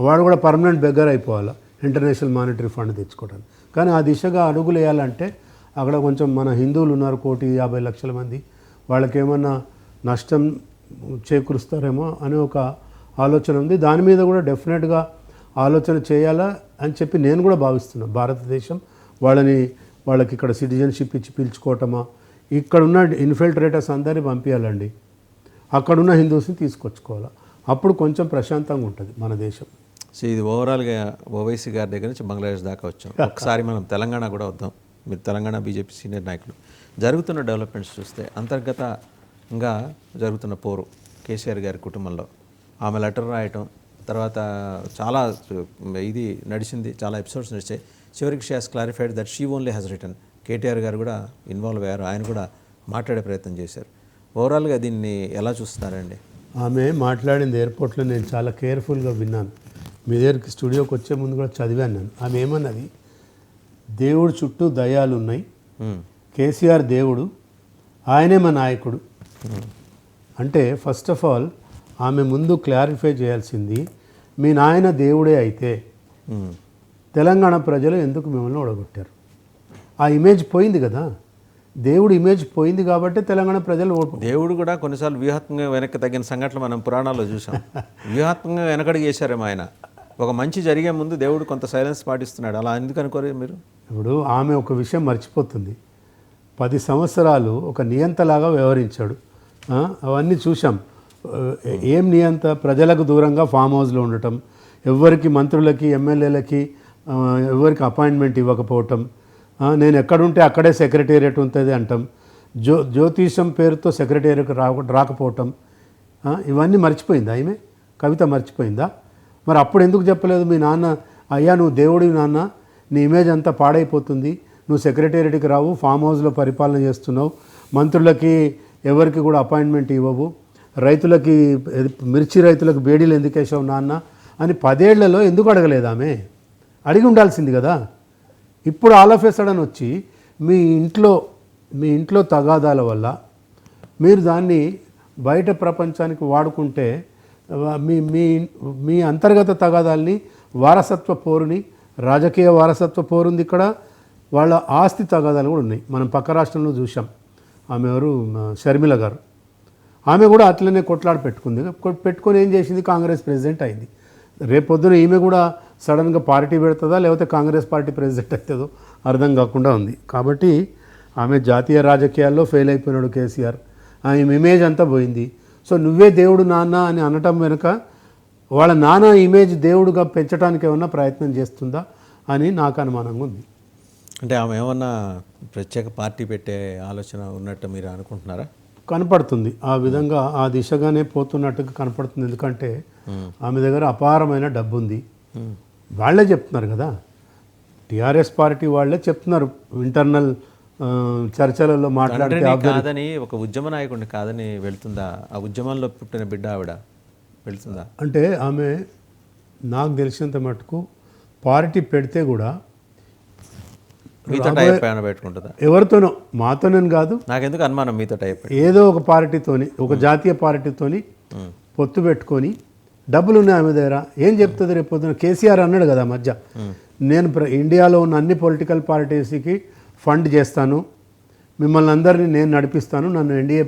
వాడు కూడా పర్మనెంట్ బెగ్గర్ అయిపోవాలి ఇంటర్నేషనల్ మానిటరీ ఫండ్ తెచ్చుకోవడానికి. కానీ ఆ దిశగా అడుగులు వేయాలంటే అక్కడ కొంచెం మన హిందువులు ఉన్నారు 1,50,00,000 మంది, వాళ్ళకేమన్నా నష్టం చేకూరుస్తారేమో అనే ఒక ఆలోచన ఉంది. దాని మీద కూడా డెఫినెట్గా ఆలోచన చేయాలా అని చెప్పి నేను కూడా భావిస్తున్నాను. భారతదేశం వాళ్ళకి ఇక్కడ సిటిజన్షిప్ ఇచ్చి పిలుచుకోవటమా, ఇక్కడున్న ఇన్ఫిల్ట్రేటర్స్ అందరినీ పంపించాలండి, అక్కడున్న హిందూస్ని తీసుకొచ్చుకోవాలా, అప్పుడు కొంచెం ప్రశాంతంగా ఉంటుంది మన దేశం. సో ఇది ఓవరాల్గా ఓవైసీ గారి దగ్గర నుంచి బంగ్లాదేశ్ దాకా వచ్చాం. ఒకసారి మనం తెలంగాణ కూడా వద్దాం. మీరు తెలంగాణ బీజేపీ సీనియర్ నాయకులు, జరుగుతున్న డెవలప్మెంట్స్ చూస్తే అంతర్గతంగా జరుగుతున్న పోరు కేసీఆర్ గారి కుటుంబంలో, ఆమె లెటర్ రాయటం, తర్వాత చాలా ఇది నడిచింది, చాలా ఎపిసోడ్స్ నడిచాయి. చివరికి she has clarified that she only has return. KTR గారు కూడా ఇన్వాల్వ్ అయ్యారు, ఆయన కూడా మాట్లాడే ప్రయత్నం చేశారు. ఓవరాల్గా దీన్ని ఎలా చూస్తున్నారండి? ఆమె మాట్లాడింది ఎయిర్పోర్ట్లో నేను చాలా కేర్ఫుల్గా విన్నాను. మీ దగ్గరికి స్టూడియోకి వచ్చే ముందు కూడా చదివాను నేను. ఆమె ఏమన్నది, దేవుడు చుట్టూ దయ్యాలు ఉన్నాయి, కేసీఆర్ దేవుడు, ఆయనే మా నాయకుడు. అంటే ఫస్ట్ ఆఫ్ ఆల్ ఆమె ముందు క్లారిఫై చేయాల్సింది, మీ నాయన దేవుడే అయితే తెలంగాణ ప్రజలు ఎందుకు మిమ్మల్ని ఓడగొట్టారు? ఆ ఇమేజ్ పోయింది కదా, దేవుడు ఇమేజ్ పోయింది కాబట్టి తెలంగాణ ప్రజలు దేవుడు కూడా కొన్నిసార్లు వ్యూహాత్మకంగా వెనక్కి తగ్గిన సంఘటనలు మనం పురాణాల్లో చూసాం. వ్యూహాత్మకంగా వెనకడుగు చేశారేమో ఆయన. ఒక మంచి జరిగే ముందు దేవుడు కొంత సైలెన్స్ పాటిస్తున్నాడు. అలా ఎందుకు అనుకోరు మీరు? ఇప్పుడు ఆమె ఒక విషయం మర్చిపోతుంది. 10 సంవత్సరాలు ఒక నియంతలాగా వ్యవహరించాడు. అవన్నీ చూసాం. ఏం నియంత? ప్రజలకు దూరంగా ఫామ్ హౌస్లో ఉండటం, ఎవరికి మంత్రులకి, ఎమ్మెల్యేలకి ఎవరికి అపాయింట్మెంట్ ఇవ్వకపోవటం, నేను ఎక్కడుంటే అక్కడే సెక్రటేరియట్ ఉంటుంది అంటాం, జ్యోతిషం పేరుతో సెక్రటేరియట్ రాకపోవటం, ఇవన్నీ మర్చిపోయిందా ఆమె? కవిత మర్చిపోయిందా? మరి అప్పుడు ఎందుకు చెప్పలేదు మీ నాన్న, అయ్యా నువ్వు దేవుడివి నాన్న, నీ ఇమేజ్ అంతా పాడైపోతుంది, నువ్వు సెక్రటేరియట్కి రావు, ఫామ్ హౌస్లో పరిపాలన చేస్తున్నావు, మంత్రులకి ఎవరికి కూడా అపాయింట్మెంట్ ఇవ్వవు, రైతులకి, మిర్చి రైతులకు బేడీలు ఎందుకు వేసావు నాన్న అని 10 ఏళ్లలో ఎందుకు అడగలేదు ఆమె? అడిగి ఉండాల్సింది కదా. ఇప్పుడు ఆల్ ఆఫ్ ఎ సడన్ వచ్చి మీ ఇంట్లో తగాదాల వల్ల మీరు దాన్ని బయట ప్రపంచానికి వాడుకుంటే మీ అంతర్గత తగాదాల్ని, వారసత్వ పోరుని, రాజకీయ వారసత్వ పోరుంది ఇక్కడ, వాళ్ళ ఆస్తి తగాదాలు కూడా ఉన్నాయి. మనం పక్క రాష్ట్రంలో చూసాం. ఆమె ఎవరు, షర్మిల గారు, ఆమె కూడా అట్లనే కొట్లాడి పెట్టుకొని ఏం చేసింది, కాంగ్రెస్ ప్రెసిడెంట్ అయింది. రేపొద్దున ఈమె కూడా సడన్గా పార్టీ పెడుతుందా లేకపోతే కాంగ్రెస్ పార్టీ ప్రెసిడెంట్ అవుతుందో అర్థం కాకుండా ఉంది. కాబట్టి ఆమె జాతీయ రాజకీయాల్లో ఫెయిల్ అయిపోయినాడు కేసీఆర్, ఆమె ఇమేజ్ అంతా పోయింది. సో నువ్వే దేవుడు నాన్న అని అనటం వెనుక వాళ్ళ నాన్న ఇమేజ్ దేవుడుగా పెంచడానికి ఏమన్నా ప్రయత్నం చేస్తుందా అని నాకు అనుమానంగా ఉంది. అంటే ఆమె ఏమన్నా ప్రత్యేక పార్టీ పెట్టే ఆలోచన ఉన్నట్టు మీరు అనుకుంటున్నారా? కనపడుతుంది, ఆ విధంగా ఆ దిశగానే పోతున్నట్టుగా కనపడుతుంది. ఎందుకంటే ఆమె దగ్గర అపారమైన డబ్బు ఉంది, వాళ్ళే చెప్తున్నారు కదా. టీఆర్ఎస్ పార్టీ వాళ్ళే చెప్తున్నారు ఇంటర్నల్ చర్చలలో మాట్లాడితే తండ్రిని కాదని ఒక ఉద్యమ నాయకుడిని కాదని వెళ్తుందా? ఆ ఉద్యమంలో పుట్టిన బిడ్డ ఆవిడ వెళ్తుందా? అంటే ఆమె నాకు తెలిసినంత మటుకు పార్టీ పెడితే కూడా మీతో టైప్ పైన పెట్టుకుంటుందా? ఎవరితోనో, మాతోనని కాదు, నాకెందుకు అనుమానం మీతో టైప్ ఏదో ఒక పార్టీతోని, ఒక జాతీయ పార్టీతోని పొత్తు పెట్టుకొని డబ్బులు ఉన్నాయి ఆమె దగ్గర. ఏం చెప్తుంది రేపు పొద్దున? కేసీఆర్ అన్నాడు కదా మధ్య, నేను ఇండియాలో ఉన్న అన్ని పొలిటికల్ పార్టీస్కి ఫండ్ చేస్తాను, మిమ్మల్ని అందరినీ నేను నడిపిస్తాను, నన్ను ఎన్డీఏ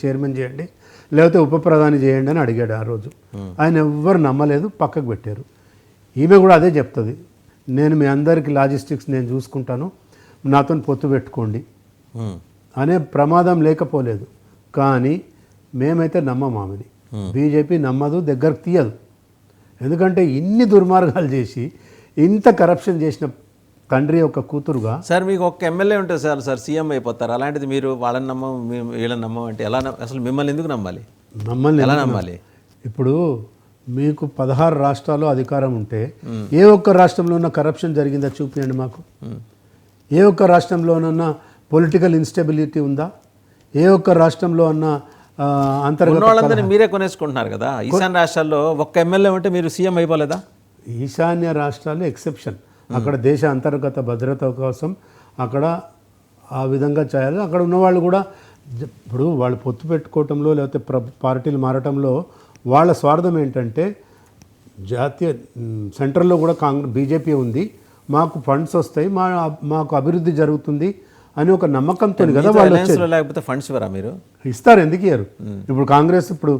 చైర్మన్ చేయండి, లేకపోతే ఉప ప్రధాని చేయండి అని అడిగాడు ఆ రోజు. ఆయన ఎవ్వరు నమ్మలేదు, పక్కకు పెట్టారు. ఈమె కూడా అదే చెప్తుంది, నేను మీ అందరికీ లాజిస్టిక్స్ నేను చూసుకుంటాను, నాతో పొత్తు పెట్టుకోండి అనే ప్రమాదం లేకపోలేదు. కానీ మేమైతే నమ్మం ఆమెని. బీజేపీ నమ్మదు, దగ్గరకు తీయదు. ఎందుకంటే ఇన్ని దుర్మార్గాలు చేసి ఇంత కరప్షన్ చేసిన తండ్రి యొక్క కూతురుగా. సార్ మీకు ఒక్క ఎమ్మెల్యే ఉంటే సార్ సీఎం అయిపోతారు. అలాంటిది మీరు వాళ్ళని నమ్మం వీళ్ళని నమ్మం అంటే ఎలా? అసలు మిమ్మల్ని ఎందుకు నమ్మాలి? మమ్మల్ని ఎలా నమ్మాలి? ఇప్పుడు మీకు 16 రాష్ట్రాల్లో అధికారం ఉంటే ఏ ఒక్క రాష్ట్రంలోనన్నా కరప్షన్ జరిగిందా చూపించండి మాకు. ఏ ఒక్క రాష్ట్రంలోనన్నా పొలిటికల్ ఇన్స్టెబిలిటీ ఉందా? ఏ ఒక్క రాష్ట్రంలో అన్నా అంతర్గత వాళ్ళందరినీ మీరే కొనేసుకుంటున్నారు కదా. ఈశాన్య రాష్ట్రాల్లో ఒక్క ఎమ్మెల్యే ఉంటే మీరు సీఎం అయిపోలేదా? ఈశాన్య రాష్ట్రాలు ఎక్సెప్షన్. అక్కడ దేశ అంతర్గత భద్రత కోసం అక్కడ ఆ విధంగా చేయాలి. అక్కడ ఉన్నవాళ్ళు కూడా ఇప్పుడు వాళ్ళు పొత్తు పెట్టుకోవటంలో లేకపోతే పార్టీలు మారటంలో వాళ్ళ స్వార్థం ఏంటంటే, జాతీయ సెంట్రల్లో కూడా బీజేపీ ఉంది, మాకు ఫండ్స్ వస్తాయి, మాకు అభివృద్ధి జరుగుతుంది అని ఒక నమ్మకంతో కదా వాళ్ళు వచ్చేది. లేకపోతే ఫండ్స్ ఇవ్వరా మీరు? ఇస్తారు, ఎందుకు ఇయ్యరు? ఇప్పుడు కాంగ్రెస్, ఇప్పుడు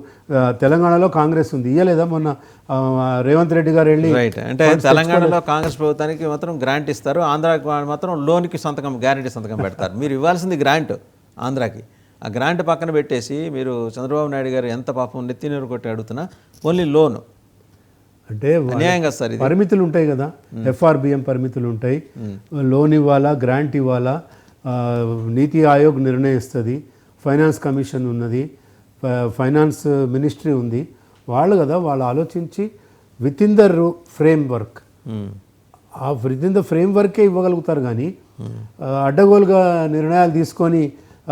తెలంగాణలో కాంగ్రెస్ ఉంది, ఇయ్యలేదా? మొన్న రేవంత్ రెడ్డి గారు వెళ్ళి అంటే తెలంగాణలో కాంగ్రెస్ ప్రభుత్వానికి మాత్రం గ్రాంట్ ఇస్తారు, ఆంధ్రాకి మాత్రం లోన్కి సంతకం, గ్యారెంటీ సంతకం పెడతారు. మీరు ఇవ్వాల్సింది గ్రాంట్ ఆంధ్రాకి. ఆ గ్రాంట్ పక్కన పెట్టేసి మీరు చంద్రబాబు నాయుడు గారు ఎంత పాపం నెత్తినీరు కొట్టి అడుగుతున్నా ఓన్లీ లోన్ అంటే అన్యాయంగా సార్. పరిమితులు ఉంటాయి కదా, ఎఫ్ఆర్బిఎం పరిమితులు ఉంటాయి, లోన్ ఇవ్వాలా, గ్రాంట్ ఇవ్వాలా, నీతి ఆయోగ్ నిర్ణయిస్తుంది, ఫైనాన్స్ కమిషన్ ఉన్నది, ఫైనాన్స్ మినిస్ట్రీ ఉంది, వాళ్ళు కదా వాళ్ళు ఆలోచించి with in the frame work, ఆ విత్ ఇన్ ద ఫ్రేమ్ వర్కే ఇవ్వగలుగుతారు. కానీ అడ్డగోలుగా నిర్ణయాలు తీసుకోండి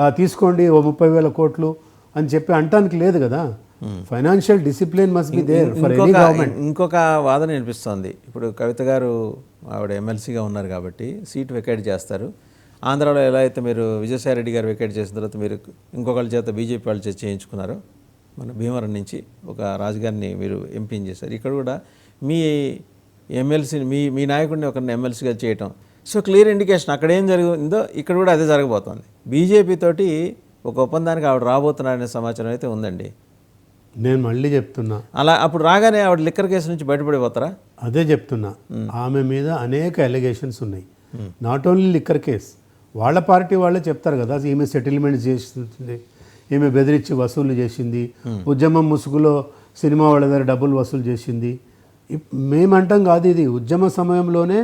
30,000 కోట్లు అని చెప్పి అంటానికి లేదు కదా. Financial discipline must be there for any government. ఇంకొక వాదన వినిపిస్తోంది. ఇప్పుడు కవిత గారు ఆవిడ ఎమ్మెల్సీగా ఉన్నారు కాబట్టి సీట్ వెకేట్ చేస్తారు. ఆంధ్రాలో ఎలా అయితే మీరు విజయసాయి రెడ్డి గారు వెకేట్ చేసిన తర్వాత మీరు ఇంకొకళ్ళ చేత బీజేపీ వాళ్ళు చేత చేయించుకున్నారు, మన భీమవరం నుంచి ఒక రాజుగారిని మీరు ఎంపీని చేశారు. ఇక్కడ కూడా మీ ఎమ్మెల్సీని మీ నాయకుడిని ఒకరిని ఎమ్మెల్సీగా చేయటం, సో క్లియర్ ఇండికేషన్ అక్కడ ఏం జరిగిందో ఇక్కడ కూడా అదే జరగబోతోంది. బీజేపీ తోటి ఒక ఒప్పందానికి ఆవిడ రాబోతున్నారనే సమాచారం అయితే ఉందండి. నేను మళ్ళీ చెప్తున్నా, అలా అప్పుడు రాగానే ఆవిడ లిక్కర్ కేసు నుంచి బయటపడిపోతారా? అదే చెప్తున్నా, ఆమె మీద అనేక అలిగేషన్స్ ఉన్నాయి. నాట్ ఓన్లీ లిక్కర్ కేస్, వాళ్ళ పార్టీ వాళ్ళే చెప్తారు కదా, ఈమె సెటిల్మెంట్స్ చేస్తుంది, ఈమె బెదిరించి వసూలు చేసింది, ఉద్యమం ముసుగులో సినిమా వాళ్ళ దగ్గర డబ్బులు వసూలు చేసింది. మేమంటాం కాదు, ఇది ఉద్యమ సమయంలోనే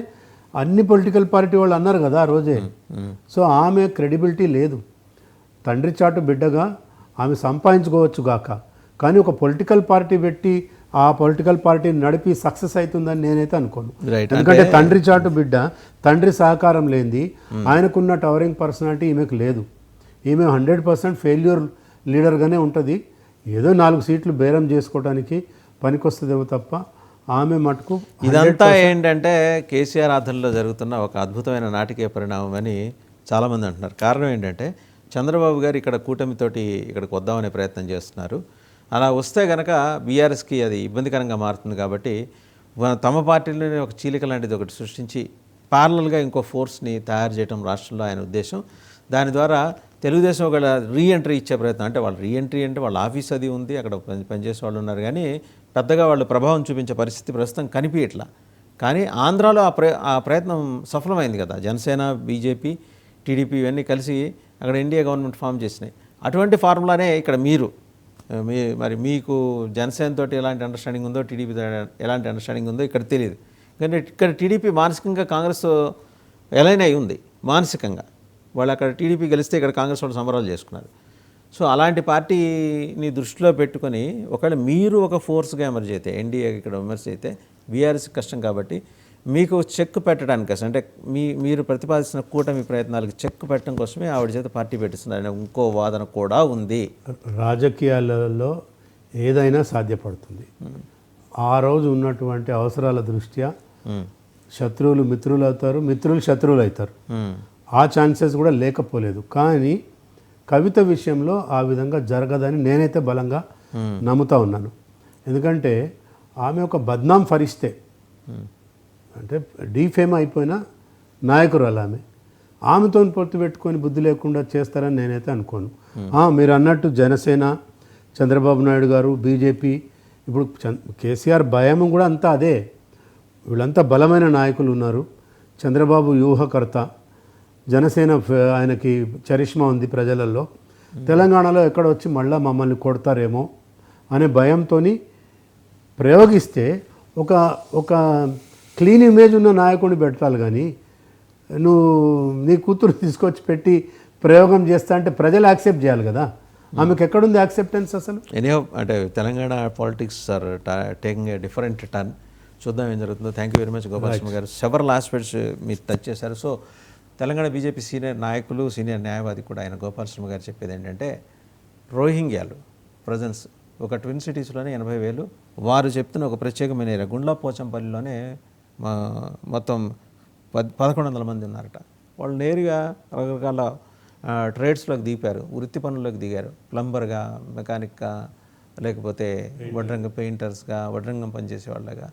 అన్ని పొలిటికల్ పార్టీ వాళ్ళు అన్నారు కదా ఆ రోజే. సో ఆమె క్రెడిబిలిటీ లేదు. తండ్రి చాటు బిడ్డగా ఆమె సంపాదించుకోవచ్చు గాక, కానీ ఒక పొలిటికల్ పార్టీ పెట్టి ఆ పొలిటికల్ పార్టీని నడిపి సక్సెస్ అవుతుందని నేనైతే అనుకోను. ఎందుకంటే తండ్రి చాటు బిడ్డ, తండ్రి సహకారం లేనిది ఆయనకున్న టవరింగ్ పర్సనాలిటీ ఈమెకు లేదు. ఈమె 100% ఫెయిల్యూర్ లీడర్గానే ఉంటుంది. ఏదో 4 సీట్లు బేరం చేసుకోవడానికి పనికొస్తుందేమో తప్ప ఆమె మటుకు. ఇదంతా ఏంటంటే కేసీఆర్ ఆధ్వర్యంలో జరుగుతున్న ఒక అద్భుతమైన నాటకీయ పరిణామం అని చాలామంది అంటున్నారు. కారణం ఏంటంటే చంద్రబాబు గారు ఇక్కడ కూటమితోటి ఇక్కడికి వద్దామనే ప్రయత్నం చేస్తున్నారు. అలా వస్తే కనుక బీఆర్ఎస్కి అది ఇబ్బందికరంగా మారుతుంది. కాబట్టి తమ పార్టీలోనే ఒక చీలిక లాంటిది ఒకటి సృష్టించి ప్యారలల్గా ఇంకో ఫోర్స్ని తయారు చేయడం రాష్ట్రంలో ఆయన ఉద్దేశం. దాని ద్వారా తెలుగుదేశం ఒక రీఎంట్రీ ఇచ్చే ప్రయత్నం, అంటే వాళ్ళు రీఎంట్రీ అంటే వాళ్ళ ఆఫీస్ అది ఉంది, అక్కడ పనిచేసే వాళ్ళు ఉన్నారు, కానీ పెద్దగా వాళ్ళు ప్రభావం చూపించే పరిస్థితి ప్రస్తుతం కనిపించట్లా. కానీ ఆంధ్రాలో ఆ ప్రయత్నం సఫలమైంది కదా. జనసేన, బీజేపీ, టీడీపీ ఇవన్నీ కలిసి అక్కడ ఎన్డీఏ గవర్నమెంట్ ఫామ్ చేసినాయి. అటువంటి ఫార్ములానే ఇక్కడ మరి మీకు జనసేన తోటి ఎలాంటి అండర్స్టాండింగ్ ఉందో, టీడీపీ ఎలాంటి అండర్స్టాండింగ్ ఉందో ఇక్కడ తెలియదు. కానీ ఇక్కడ టీడీపీ మానసికంగా కాంగ్రెస్ ఎలైన్ అయి ఉంది మానసికంగా. వాళ్ళు అక్కడ టీడీపీ గెలిస్తే ఇక్కడ కాంగ్రెస్ వాళ్ళు సంబరాలు చేసుకున్నారు. సో అలాంటి పార్టీని దృష్టిలో పెట్టుకొని ఒకవేళ మీరు ఒక ఫోర్స్గా ఎమర్జ్ అయితే, ఎన్డీఏ ఇక్కడ ఎమర్జ్ అయితే బీఆర్ఎస్ కష్టం. కాబట్టి మీకు చెక్ పెట్టడానికి కోసం అంటే మీరు ప్రతిపాదిస్తున్న కూటమి ప్రయత్నాలకు చెక్ పెట్టడం కోసమే ఆవిడ చేత పార్టీ పెట్టిస్తున్నారనే ఇంకో వాదన కూడా ఉంది. రాజకీయాలలో ఏదైనా సాధ్యపడుతుంది. ఆ రోజు ఉన్నటువంటి అవసరాల దృష్ట్యా శత్రువులు మిత్రులు అవుతారు, మిత్రులు శత్రువులు అవుతారు. ఆ ఛాన్సెస్ కూడా లేకపోలేదు. కానీ కవిత విషయంలో ఆ విధంగా జరగదని నేనైతే బలంగా నమ్ముతా ఉన్నాను. ఎందుకంటే ఆమె ఒక బద్నాం ఫరిస్తే, అంటే డీఫేమ్ అయిపోయిన నాయకురాలు ఆమెతో పొత్తు పెట్టుకొని బుద్ధి లేకుండా చేస్తారని నేనైతే అనుకోను. మీరు అన్నట్టు జనసేన, చంద్రబాబు నాయుడు గారు, బీజేపీ, ఇప్పుడు కేసీఆర్ భయం కూడా అంతా అదే. వీళ్ళంతా బలమైన నాయకులు ఉన్నారు. చంద్రబాబు వ్యూహకర్త, జనసేన ఆయనకి చరిష్మా ఉంది ప్రజలలో. తెలంగాణలో ఎక్కడ వచ్చి మళ్ళీ మమ్మల్ని కొడతారేమో అనే భయంతో ప్రయోగిస్తే ఒక క్లీన్ ఇమేజ్ ఉన్న నాయకుడిని పెట్టాలి. కానీ నువ్వు నీ కూతురు తీసుకొచ్చి పెట్టి ప్రయోగం చేస్తా అంటే ప్రజలు యాక్సెప్ట్ చేయాలి కదా. ఆమెకు ఎక్కడుంది యాక్సెప్టెన్స్ అసలు? ఎనీహౌ అంటే Telangana politics are taking a different turn. చూద్దాం ఏం జరుగుతుందో. Thank you very much Gopalaswamy గారు. సెవరల్ ఆస్పెక్ట్స్ మీరు టచ్ చేశారు. సో తెలంగాణ బీజేపీ సీనియర్ నాయకులు, సీనియర్ న్యాయవాది కూడా ఆయన గోపాలస్వామి గారు చెప్పేది ఏంటంటే, రోహింగ్యాలు ప్రజెన్స్ ఒక ట్విన్ సిటీస్లోనే 80,000, వారు చెప్తున్న ఒక ప్రత్యేకమైన ఏరియా గుండ్లా పోచంపల్లిలోనే మొత్తం 1,100 మంది ఉన్నారట. వాళ్ళు నేరుగా రకరకాల ట్రేడ్స్లోకి దిగిపారు, వృత్తి పనుల్లోకి దిగారు. ప్లంబర్గా, మెకానిక్గా, లేకపోతే వడ్రంగం పెయింటర్స్గా, వడ్రంగం పనిచేసే వాళ్ళగా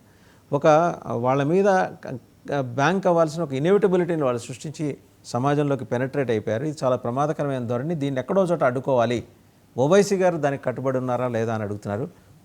వాళ్ళ మీద బ్యాంక్ అవ్వాల్సిన ఒక ఇన్ఎవిటబిలిటీని వాళ్ళు సృష్టించి సమాజంలోకి పెనట్రేట్ అయిపోయారు. ఇది చాలా ప్రమాదకరమైన ధోరణి. దీన్ని ఎక్కడో చోట అడ్డుకోవాలి. ఓవైసీ గారు దానికి కట్టుబడి ఉన్నారా లేదా అని అడుగుతున్నారు.